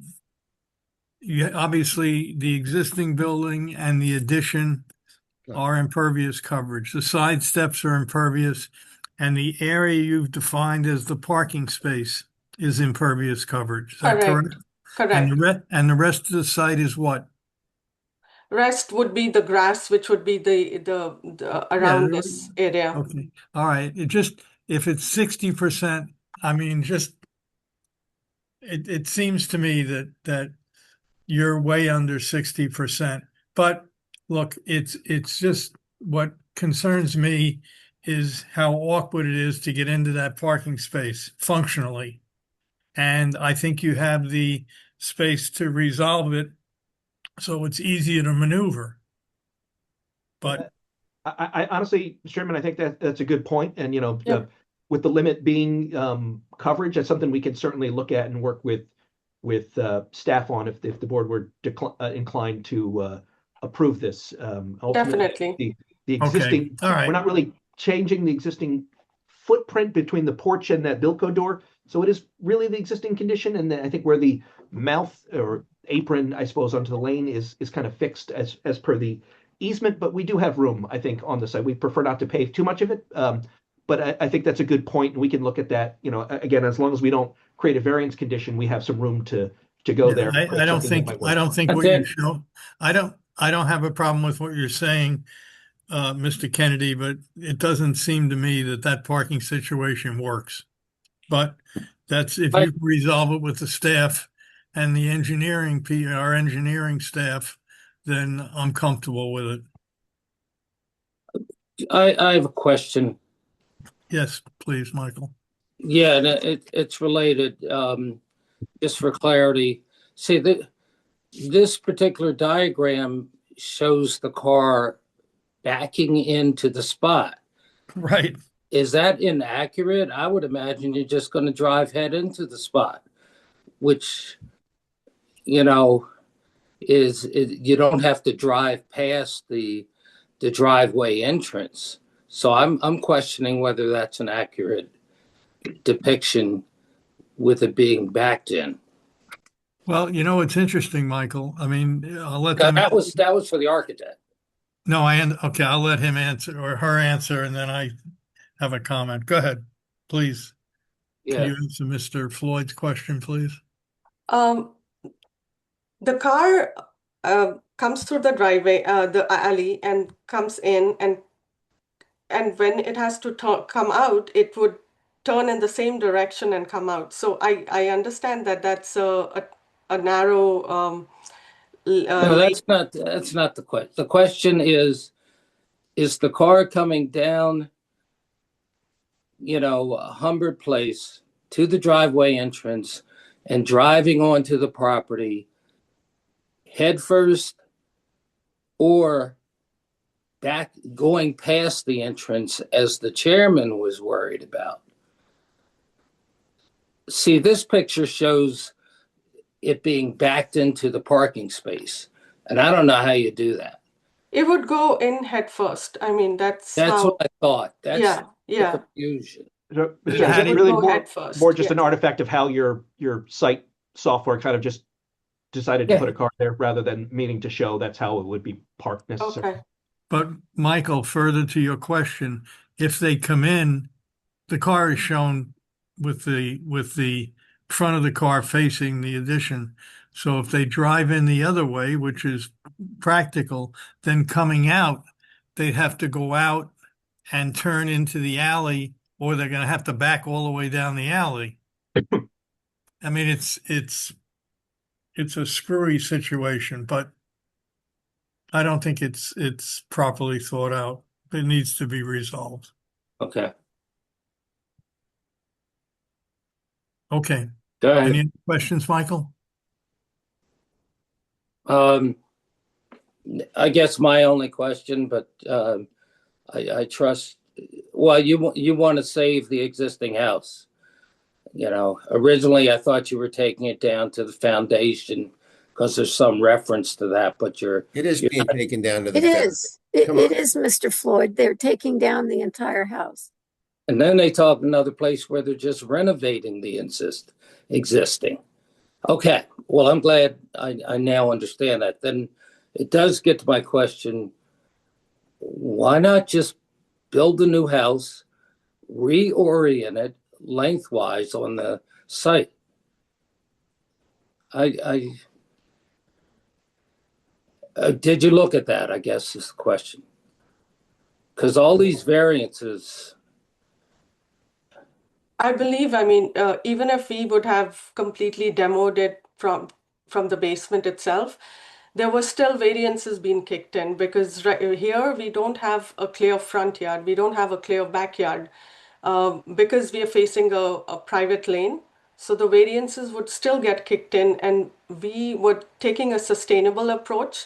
obviously the existing building and the addition are impervious coverage. The side steps are impervious, and the area you've defined as the parking space is impervious coverage. Is that correct? Correct. And the rest of the site is what? Rest would be the grass, which would be the around this area. Okay. All right. It just, if it's 60%, I mean, just it seems to me that you're way under 60%. But look, it's just what concerns me is how awkward it is to get into that parking space functionally. And I think you have the space to resolve it so it's easier to maneuver. But I honestly, Mr. Chairman, I think that's a good point. And, with the limit being coverage, that's something we can certainly look at and work with staff on if the board were inclined to approve this. Definitely. The existing, All right. We're not really changing the existing footprint between the porch and that Bilco door. So it is really the existing condition. And I think where the mouth or apron, I suppose, onto the lane is kind of fixed as per the easement, but we do have room, I think, on the site. We prefer not to pave too much of it. But I think that's a good point, and we can look at that. Again, as long as we don't create a variance condition, we have some room to go there. I don't think what you show. I don't have a problem with what you're saying, Mr. Kennedy, but it doesn't seem to me that parking situation works. But that's if you resolve it with the staff and the our engineering staff, then I'm comfortable with it. I have a question. Yes, please, Michael. Yeah, and it's related. Just for clarity, see this particular diagram shows the car backing into the spot. Right. Is that inaccurate? I would imagine you're just going to drive head into the spot, which, you don't have to drive past the driveway entrance. So I'm questioning whether that's an accurate depiction with it being backed in. Well, it's interesting, Michael. I mean, I'll let Now, them. that was for the architect. No, okay. I'll let him answer or her answer, and then I have a comment. Go ahead, please. Yeah. Can you answer Mr. Floyd's question, please? The car comes through the driveway, the alley, and comes in, and when it has to come out, it would turn in the same direction and come out. So I understand that that's a narrow. No, that's not the question. The question is the car coming down, Humbert Place to the driveway entrance and driving onto the property head first, or back going past the entrance as the chairman was worried about? See, this picture shows it being backed into the parking space, and I don't know how you do that. It would go in head first. I mean, that's what I thought. That's yeah. the confusion. So, is it really more just an artifact of how your site software kind of just decided to put a car there rather than meaning to show that's how it would be parked necessarily? Okay. But Michael, further to your question, if they come in, the car is shown with the front of the car facing the addition. So if they drive in the other way, which is practical, then coming out, they'd have to go out and turn into the alley, or they're going to have to back all the way down the alley. I mean, it's a screwy situation, but I don't think it's properly thought out. It needs to be resolved. Okay, Okay. go ahead. Any questions, Michael? I guess my only question, but I trust, well, you want to save the existing house. You know, originally I thought you were taking it down to the foundation because there's some reference to that, but It is being taken down to the It foundation. is. It Come on. is, Mr. Floyd. They're taking down the entire house. And then they talk another place where they're just renovating the existing. Okay, well, I'm glad I now understand that. Then it does get to my question, why not just build a new house, reorient it lengthwise on the site? Did you look at that, I guess is the question. Because all these variances, I believe, even if we would have completely demoed it from the basement itself, there were still variances being kicked in because here we don't have a clear front yard, we don't have a clear backyard, because we are facing a private lane. So the variances would still get kicked in, and we were taking a sustainable approach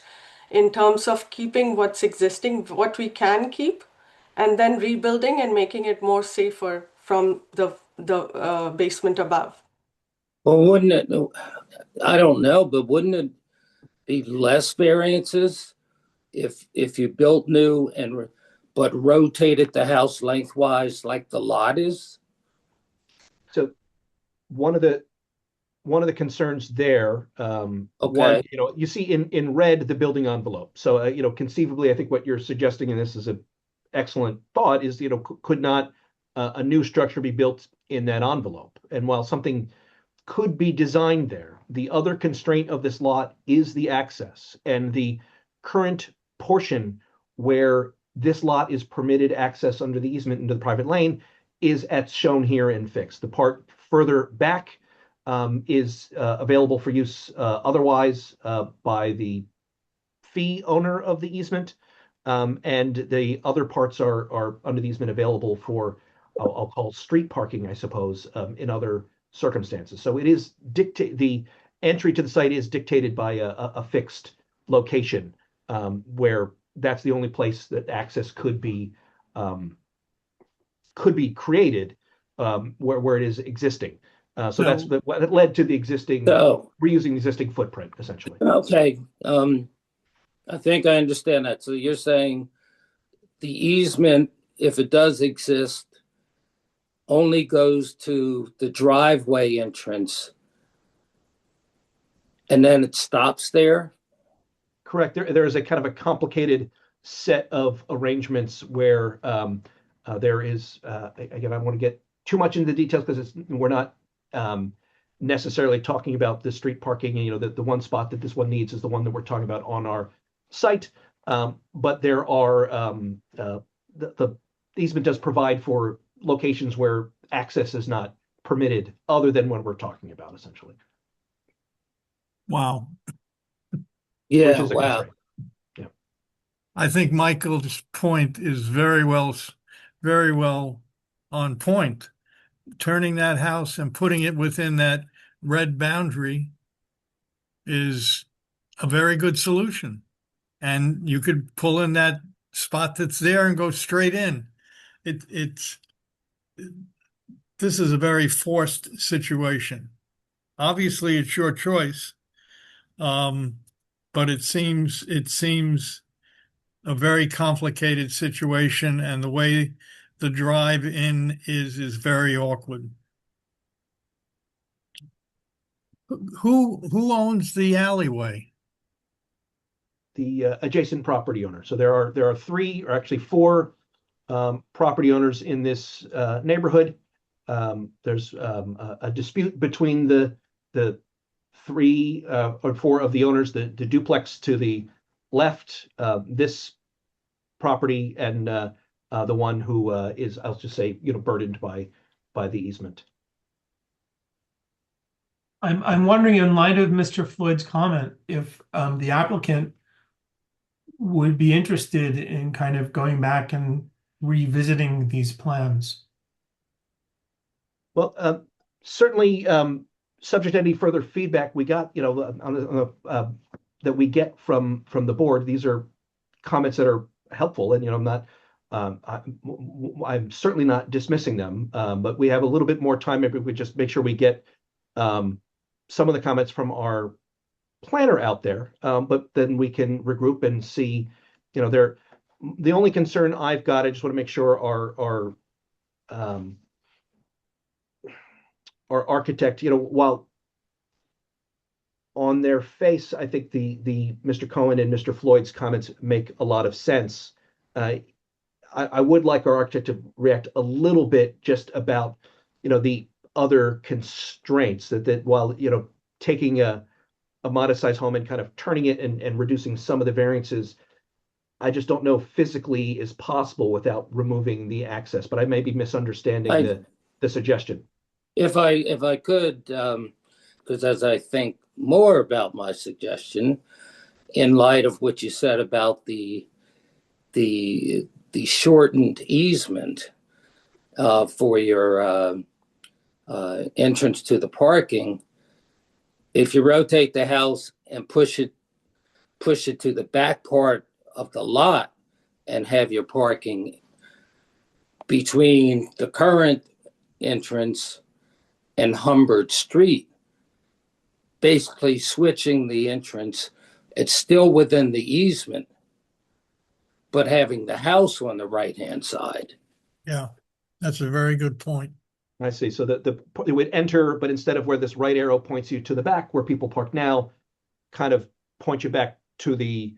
in terms of keeping what's existing, what we can keep, and then rebuilding and making it more safer from the basement above. well, wouldn't it, I don't know, but wouldn't it be less variances if you built new but rotated the house lengthwise like the lot is? So one of the concerns there, one, Okay. you see in red the building envelope. So conceivably, I think what you're suggesting, and this is an excellent thought, is could not a new structure be built in that envelope? And while something could be designed there, the other constraint of this lot is the access, and the current portion where this lot is permitted access under the easement into the private lane is as shown here and fixed. The part further back is available for use otherwise by the fee owner of the easement, and the other parts are under the easement available for, I'll call street parking, I suppose, in other circumstances. So it is the entry to the site is dictated by a fixed location, where that's the only place that access could be created, where it is existing. So that's what led to the existing, reusing the existing footprint, essentially. Okay, I think I understand that. So you're saying the easement, if it does exist, only goes to the driveway entrance, and then it stops there? Correct. There is a kind of a complicated set of arrangements where there is, again, I don't want to get too much into the details because we're not necessarily talking about the street parking. The one spot that this one needs is the one that we're talking about on our site. But there are, the easement does provide for locations where access is not permitted other than what we're talking about, essentially. Wow. Yeah, wow. Yeah. I think Michael's point is very well on point. Turning that house and putting it within that red boundary is a very good solution. And you could pull in that spot that's there and go straight in. This is a very forced situation. Obviously, it's your choice, but it seems a very complicated situation, and the way the drive in is very awkward. Who owns the alleyway? The adjacent property owner. So there are three, or actually four, property owners in this neighborhood. there's a dispute between the three or four of the owners, the duplex to the left, this property, and the one who is, I'll just say, burdened by the easement. I'm wondering, in light of Mr. Floyd's comment, if the applicant would be interested in kind of going back and revisiting these plans. Well, certainly, subject to any further feedback we got, that we get from the board. These are comments that are helpful, and I'm not, I'm certainly not dismissing them. But we have a little bit more time. Maybe we just make sure we get some of the comments from our planner out there, but then we can regroup and see, the only concern I've got, I just want to make sure our architect, while on their face, I think the Mr. Cohen and Mr. Floyd's comments make a lot of sense. I would like our architect to react a little bit just about, the other constraints that while, taking a modest sized home and kind of turning it and reducing some of the variances, I just don't know physically is possible without removing the access, but I may be misunderstanding the suggestion. If I could, because as I think more about my suggestion, in light of what you said about the shortened easement for your entrance to the parking, if you rotate the house and push it to the back part of the lot and have your parking between the current entrance and Humbert Street, basically switching the entrance, it's still within the easement, but having the house on the right-hand side. Yeah, that's a very good point. I see. So it would enter, but instead of where this right arrow points you to the back where people park now, kind of point you back to the,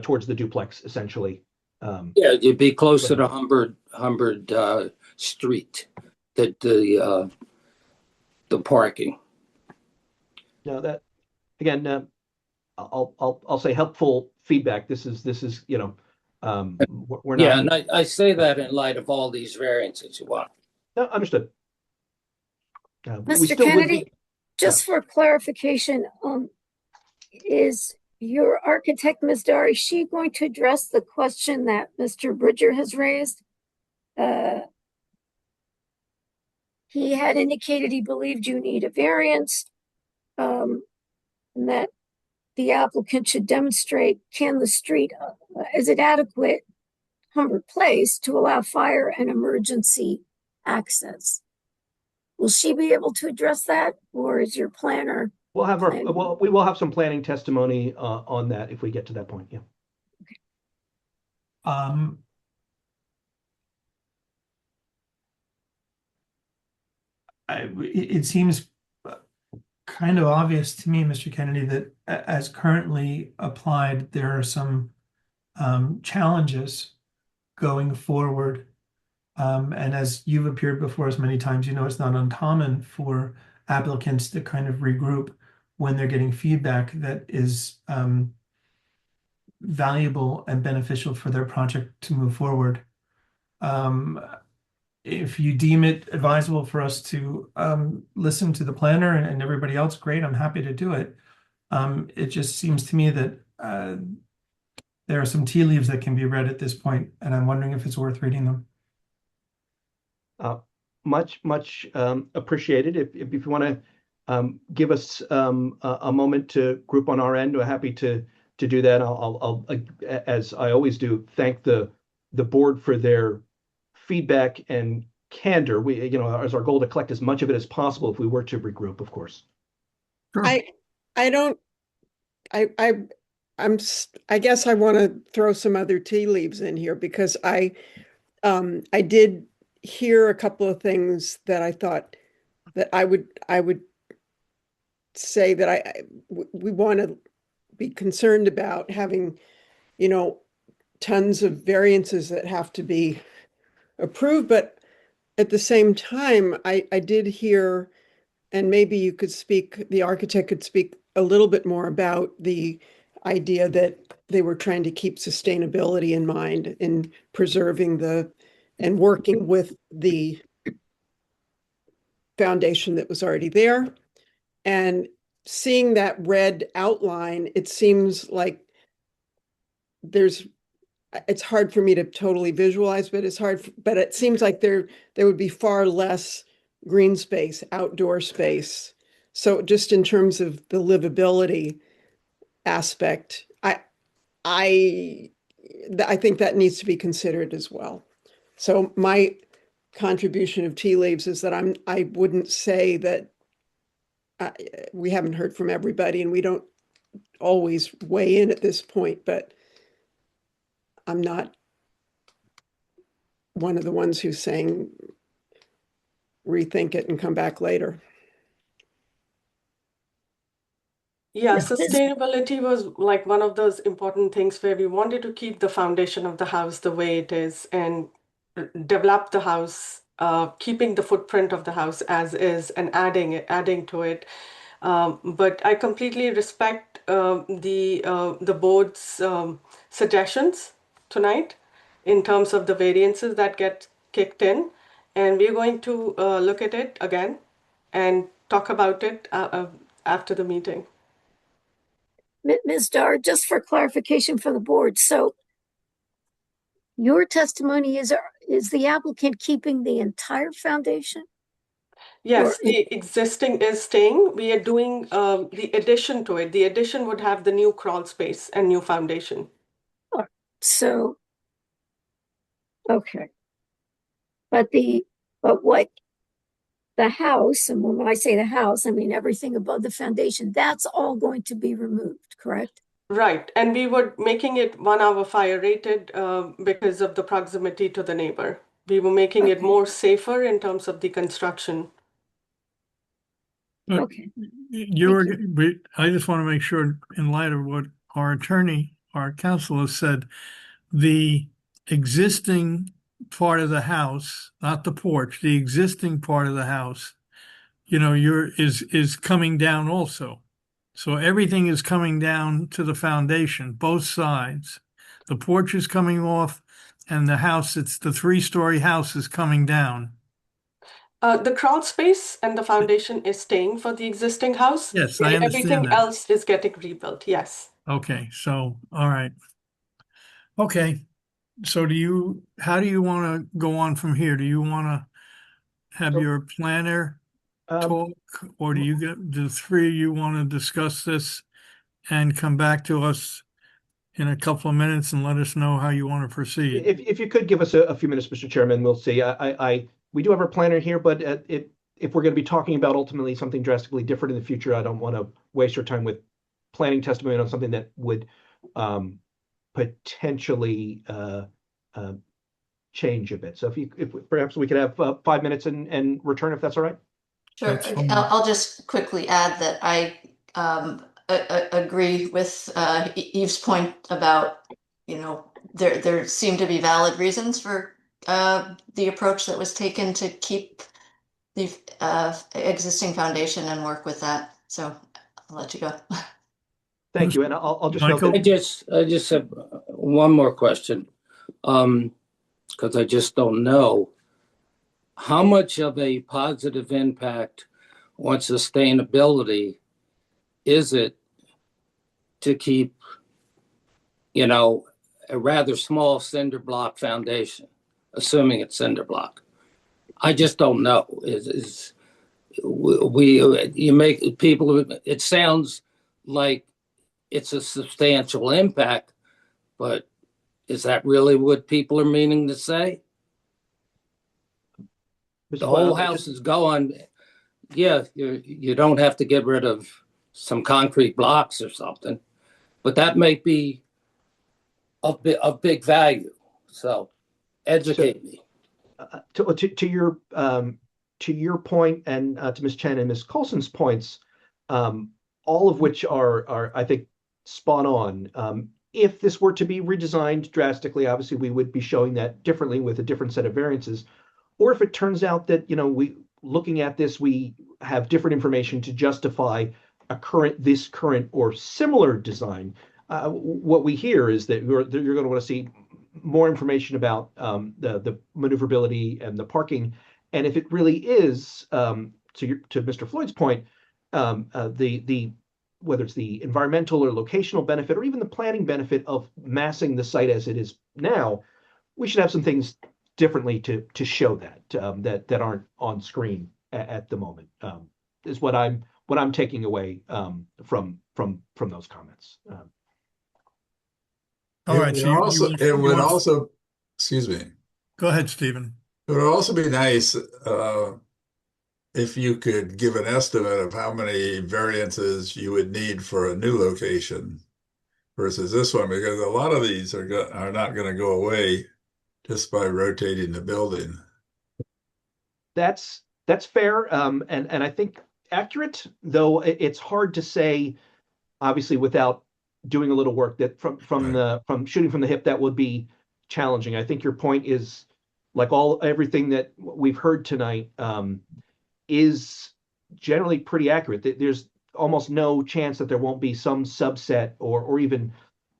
towards the duplex, essentially. Yeah, you'd be closer to Humbert Street, the parking. No, that again, I'll say helpful feedback. This is we're not. Yeah, and I say that in light of all these variances you want. No, understood. Mr. Kennedy, just for clarification, is your architect, Ms. Dar, is she going to address the question that Mr. Bridger has raised? He had indicated he believed you need a variance, and that the applicant should demonstrate, can the street, is it adequate, Humbert Place, to allow fire and emergency access? Will she be able to address that, or is your planner? We'll have we will have some planning testimony on that if we get to that point. Yeah. Okay. It seems kind of obvious to me, Mr. Kennedy, that as currently applied, there are some challenges going forward. And as you've appeared before us many times, it's not uncommon for applicants to kind of regroup when they're getting feedback that is valuable and beneficial for their project to move forward. If you deem it advisable for us to listen to the planner and everybody else, great, I'm happy to do it. It just seems to me that there are some tea leaves that can be read at this point, and I'm wondering if it's worth reading them. Much appreciated. If you want to give us a moment to group on our end, we're happy to do that. I'll as I always do, thank the board for their feedback and candor. We, as our goal to collect as much of it as possible if we were to regroup, of course. Sure. I guess I want to throw some other tea leaves in here because I did hear a couple of things that I thought that I would say that we want to be concerned about having, tons of variances that have to be approved, but at the same time, I did hear, and maybe you could speak, the architect could speak a little bit more about the idea that they were trying to keep sustainability in mind in preserving and working with the foundation that was already there. And seeing that red outline, it seems like it's hard for me to totally visualize, but but it seems like there would be far less green space, outdoor space. So just in terms of the livability aspect, I think that needs to be considered as well. So my contribution of tea leaves is that I wouldn't say that we haven't heard from everybody and we don't always weigh in at this point, but I'm not one of the ones who's saying rethink it and come back later. Yeah, sustainability was like one of those important things where we wanted to keep the foundation of the house the way it is and develop the house, keeping the footprint of the house as is and adding to it. But I completely respect the board's suggestions tonight in terms of the variances that get kicked in, and we're going to look at it again and talk about it after the meeting. Ms. Dar, just for clarification for the board, so your testimony is the applicant keeping the entire foundation? Yes, the existing is staying. We are doing the addition to it. The addition would have the new crawl space and new foundation. So, okay. But what the house, and when I say the house, I mean everything above the foundation, that's all going to be removed, correct? Right. And we were making it 1 hour fire rated because of the proximity to the neighbor. We were making it more safer in terms of the construction. Okay. I just want to make sure, in light of what our counsel has said, the existing part of the house, not the porch, the existing part of the house, is coming down also. So everything is coming down to the foundation, both sides. The porch is coming off, and the house, it's the 3-story house, is coming down. The crawl space and the foundation is staying for the existing house. Yes, I understand Everything that. else is getting rebuilt. Yes. Okay, so, all right. Okay, so how do you want to go on from here? Do you want to have your planner talk, or do the three of you want to discuss this and come back to us in a couple of minutes and let us know how you want to proceed? If you could give us a few minutes, Mr. Chairman, we'll see. We do have our planner here, but if we're going to be talking about ultimately something drastically different in the future, I don't want to waste your time with planning testimony on something that would potentially change a bit. So if perhaps we could have 5 minutes and return, if that's all right. Sure. I'll just quickly add that I agree with Eve's point about, there seem to be valid reasons for the approach that was taken to keep the existing foundation and work with that. So I'll let you go. Thank you. And I'll just Michael? note that I just have one more question, because I just don't know. How much of a positive impact on sustainability is it to keep, a rather small cinder block foundation, assuming it's cinder block? I just don't know. You make people, it sounds like it's a substantial impact, but is that really what people are meaning to say? The whole house is going, yeah, you don't have to get rid of some concrete blocks or something, but that may be of big value. So educate me. To your point, and to Ms. Chen and Ms. Coulson's points, all of which are I think spot on. If this were to be redesigned drastically, obviously we would be showing that differently with a different set of variances. or if it turns out that, looking at this, we have different information to justify this current or similar design. What we hear is that you're going to want to see more information about the maneuverability and the parking. And if it really is, to Mr. Floyd's point, whether it's the environmental or locational benefit or even the planning benefit of massing the site as it is now, we should have some things differently to show that aren't on screen at the moment. Is what I'm taking away from those comments. All right. It would also, excuse me. Go ahead, Stephen. It would also be nice if you could give an estimate of how many variances you would need for a new location versus this one, because a lot of these are not going to go away just by rotating the building. That's fair, and I think accurate, though it's hard to say, obviously, without doing a little work, that from shooting from the hip, that would be challenging. I think your point is, like everything that we've heard tonight, is generally pretty accurate. There's almost no chance that there won't be some subset or even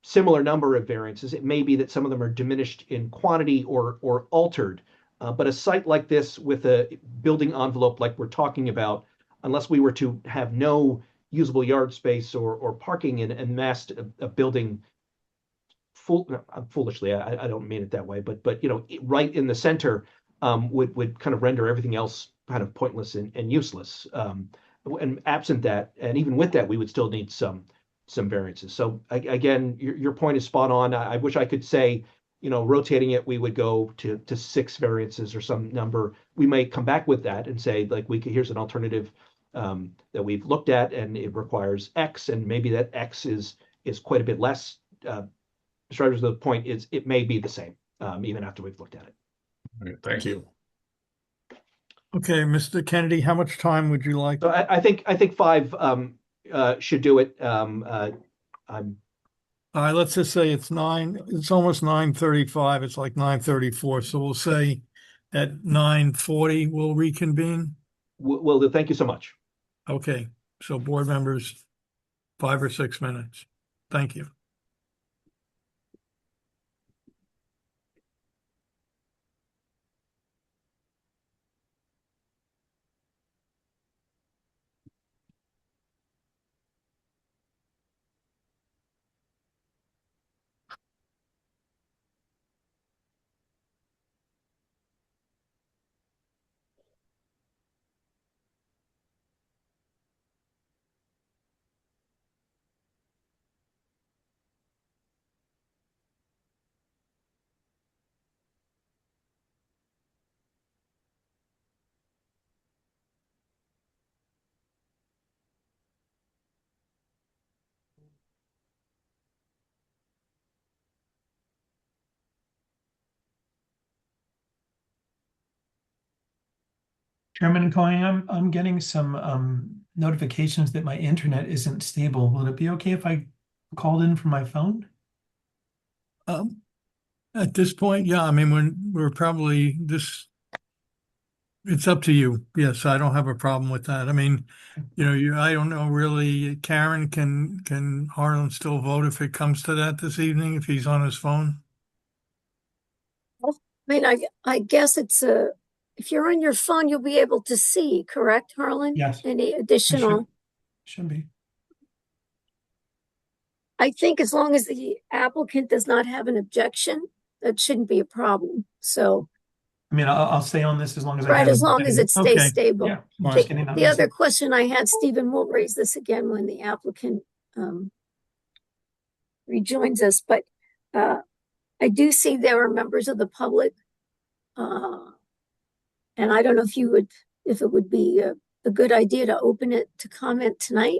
similar number of variances. It may be that some of them are diminished in quantity or altered, but a site like this with a building envelope like we're talking about, unless we were to have no usable yard space or parking and massed a building foolishly, I don't mean it that way, but right in the center, would kind of render everything else kind of pointless and useless. And absent that, and even with that, we would still need some variances. So again, your point is spot on. I wish I could say, rotating it, we would go to 6 variances or some number. We may come back with that and say, like, here's an alternative that we've looked at, and it requires X, and maybe that X is quite a bit less. Mr. Rogers, the point is, it may be the same even after we've looked at it. Okay, thank you. Okay, Mr. Kennedy, how much time would you like? So I think 5 should do it. I'm All right, let's just say it's almost 9:35. It's like 9:34. So we'll say at 9:40 we'll reconvene. Will do. Thank you so much. Okay, so board members, 5 or 6 minutes. Thank you. Chairman Cohen, I'm getting some notifications that my internet isn't stable. Will it be okay if I called in from my phone? At this point, yeah, I mean, we're probably it's up to you. Yes, I don't have a problem with that. I mean, I don't know really, Karen, can Harlan still vote if it comes to that this evening, if he's on his phone? I mean, I guess if you're on your phone, you'll be able to see, correct, Harlan? Yes. Any additional? Should be. I think as long as the applicant does not have an objection, that shouldn't be a problem. So, I mean, I'll stay on this as long as right, as long as it stays Okay. stable. Yeah. The other question I had, Stephen, we'll raise this again when the applicant rejoins us, but I do see there are members of the public, and I don't know if it would be a good idea to open it to comment tonight.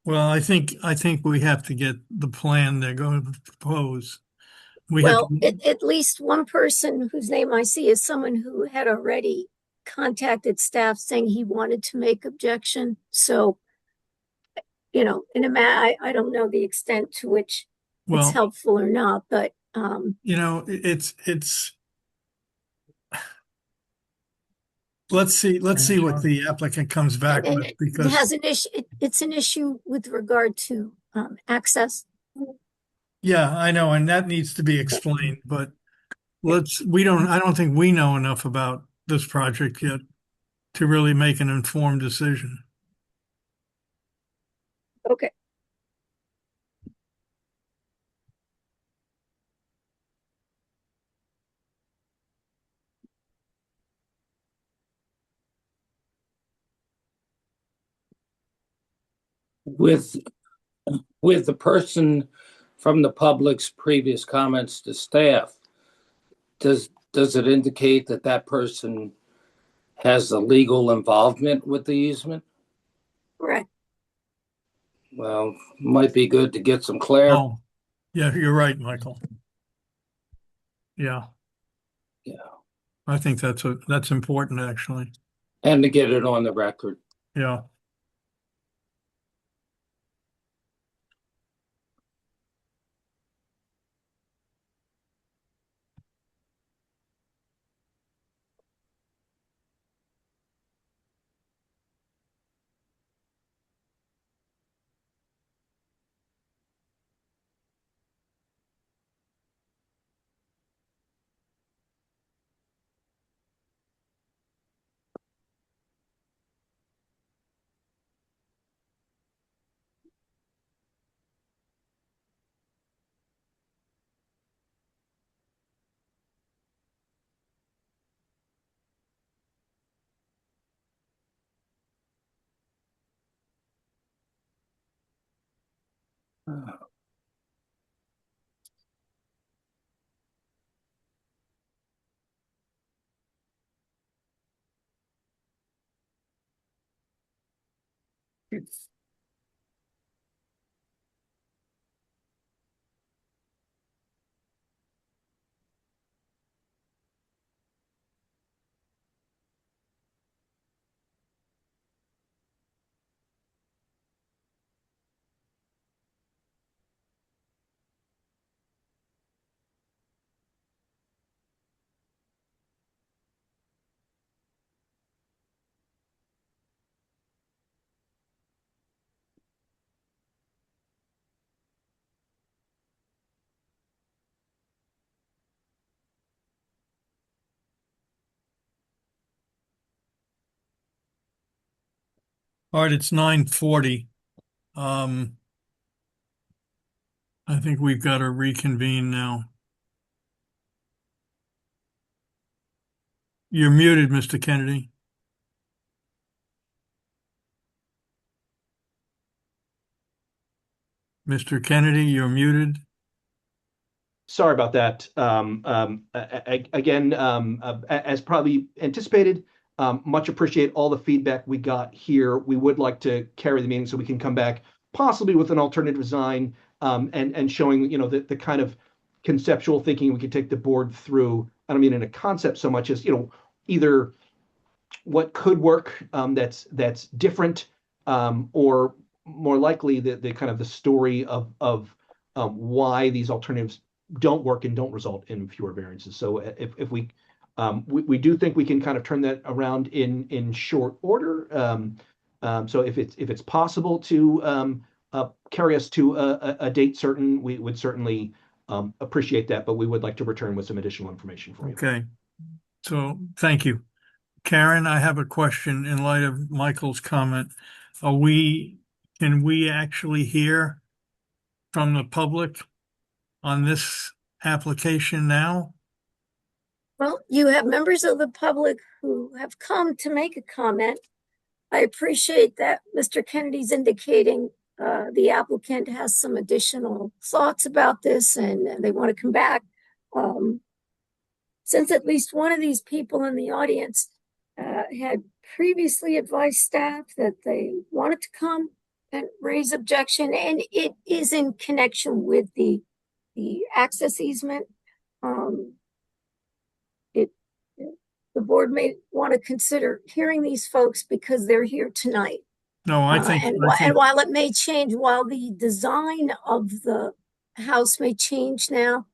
Well, I think we have to get the plan they're going to propose. At least one person whose name I see is someone who had already contacted staff saying he wanted to make objection. So, I don't know the extent to which it's helpful or not, but it's let's see what the applicant comes back And with, it because has an issue, it's an issue with regard to access. yeah, I know, and that needs to be explained, but I don't think we know enough about this project yet to really make an informed decision. Okay. With the person from the public's previous comments to staff, does it indicate that that person has a legal involvement with the easement? Correct. Well, might be good to get some clarity. Oh, yeah, you're right, Michael. Yeah. Yeah. I think that's important, actually. And to get it on the record. Yeah. All right, it's 9:40. I think we've got to reconvene now. You're muted, Mr. Kennedy. Mr. Kennedy, you're muted. Sorry about that. Again, as probably anticipated, much appreciate all the feedback we got here. We would like to carry the meeting so we can come back possibly with an alternative design, and showing, the kind of conceptual thinking we could take the board through. I don't mean in a concept so much as, either what could work, that's different, or more likely the kind of the story of why these alternatives don't work and don't result in fewer variances. So if we do think we can kind of turn that around in short order. So if it's possible to carry us to a date certain, we would certainly appreciate that, but we would like to return with some additional information for you. Okay. So thank you. Karen, I have a question in light of Michael's comment. Can we actually hear from the public on this application now? Well, you have members of the public who have come to make a comment. I appreciate that Mr. Kennedy's indicating the applicant has some additional thoughts about this and they want to come back. Since at least one of these people in the audience had previously advised staff that they wanted to come and raise objection, and it is in connection with the access easement. The board may want to consider hearing these folks because they're here tonight. No, I think, and while it may change, while the design of the house may change now,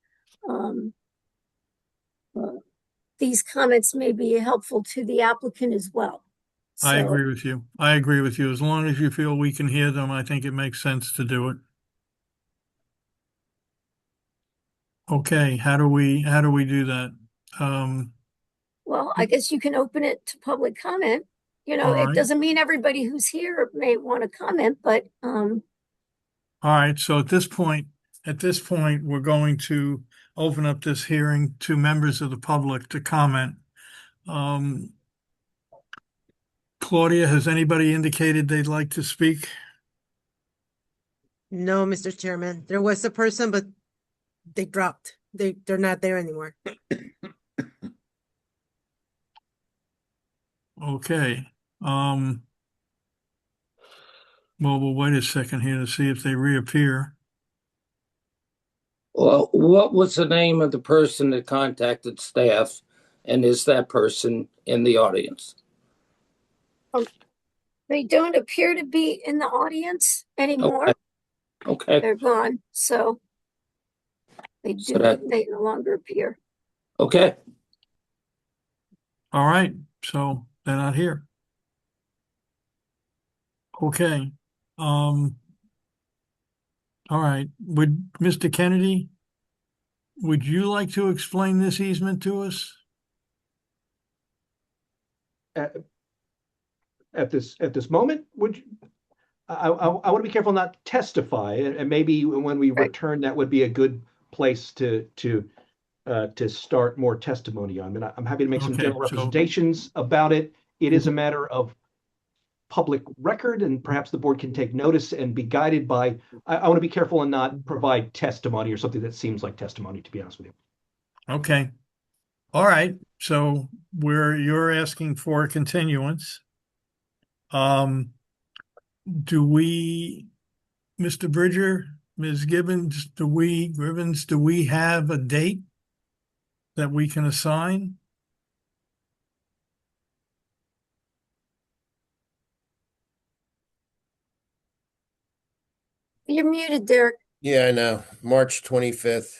these comments may be helpful to the applicant as well. I So- agree with you. I agree with you. As long as you feel we can hear them, I think it makes sense to do it. Okay, how do we do that? Well, I guess you can open it to public comment. You know, All it right. doesn't mean everybody who's here may want to comment, but All right, so at this point, we're going to open up this hearing to members of the public to comment. Claudia, has anybody indicated they'd like to speak? No, Mr. Chairman. There was a person, but they dropped. They're not there anymore. Okay. Well, we'll wait a second here to see if they reappear. Well, what was the name of the person that contacted staff? And is that person in the audience? they don't appear to be in the audience anymore. Okay. They're gone, so they no longer appear. Okay. All right, so they're not here. Okay. All right. Would Mr. Kennedy, would you like to explain this easement to us? At this moment, would you, I want to be careful not to testify, and maybe when we return, that would be a good place to start more testimony on. But I'm happy to make some Okay, general so- representations about it. It is a matter of public record, and perhaps the board can take notice and be guided by. I want to be careful and not provide testimony or something that seems like testimony, to be honest with you. Okay. All right, so you're asking for a continuance. Do we, Mr. Bridger, Ms. Gibbons, do we have a date that we can assign? You're muted, Derek. Yeah, I know. March 25th.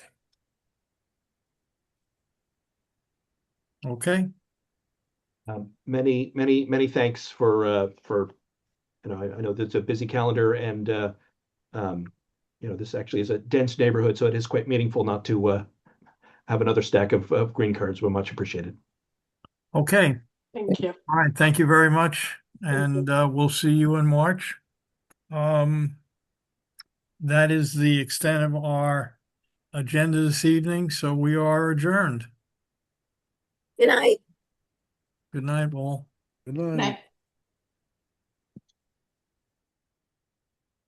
Okay. Many thanks for I know that's a busy calendar, and this actually is a dense neighborhood, so it is quite meaningful not to have another stack of green cards. We're much appreciated. Okay. Thank you. All right. Thank you very much. And we'll see you in March. That is the extent of our agenda this evening. So we are adjourned. Good night. Good night, all. Night.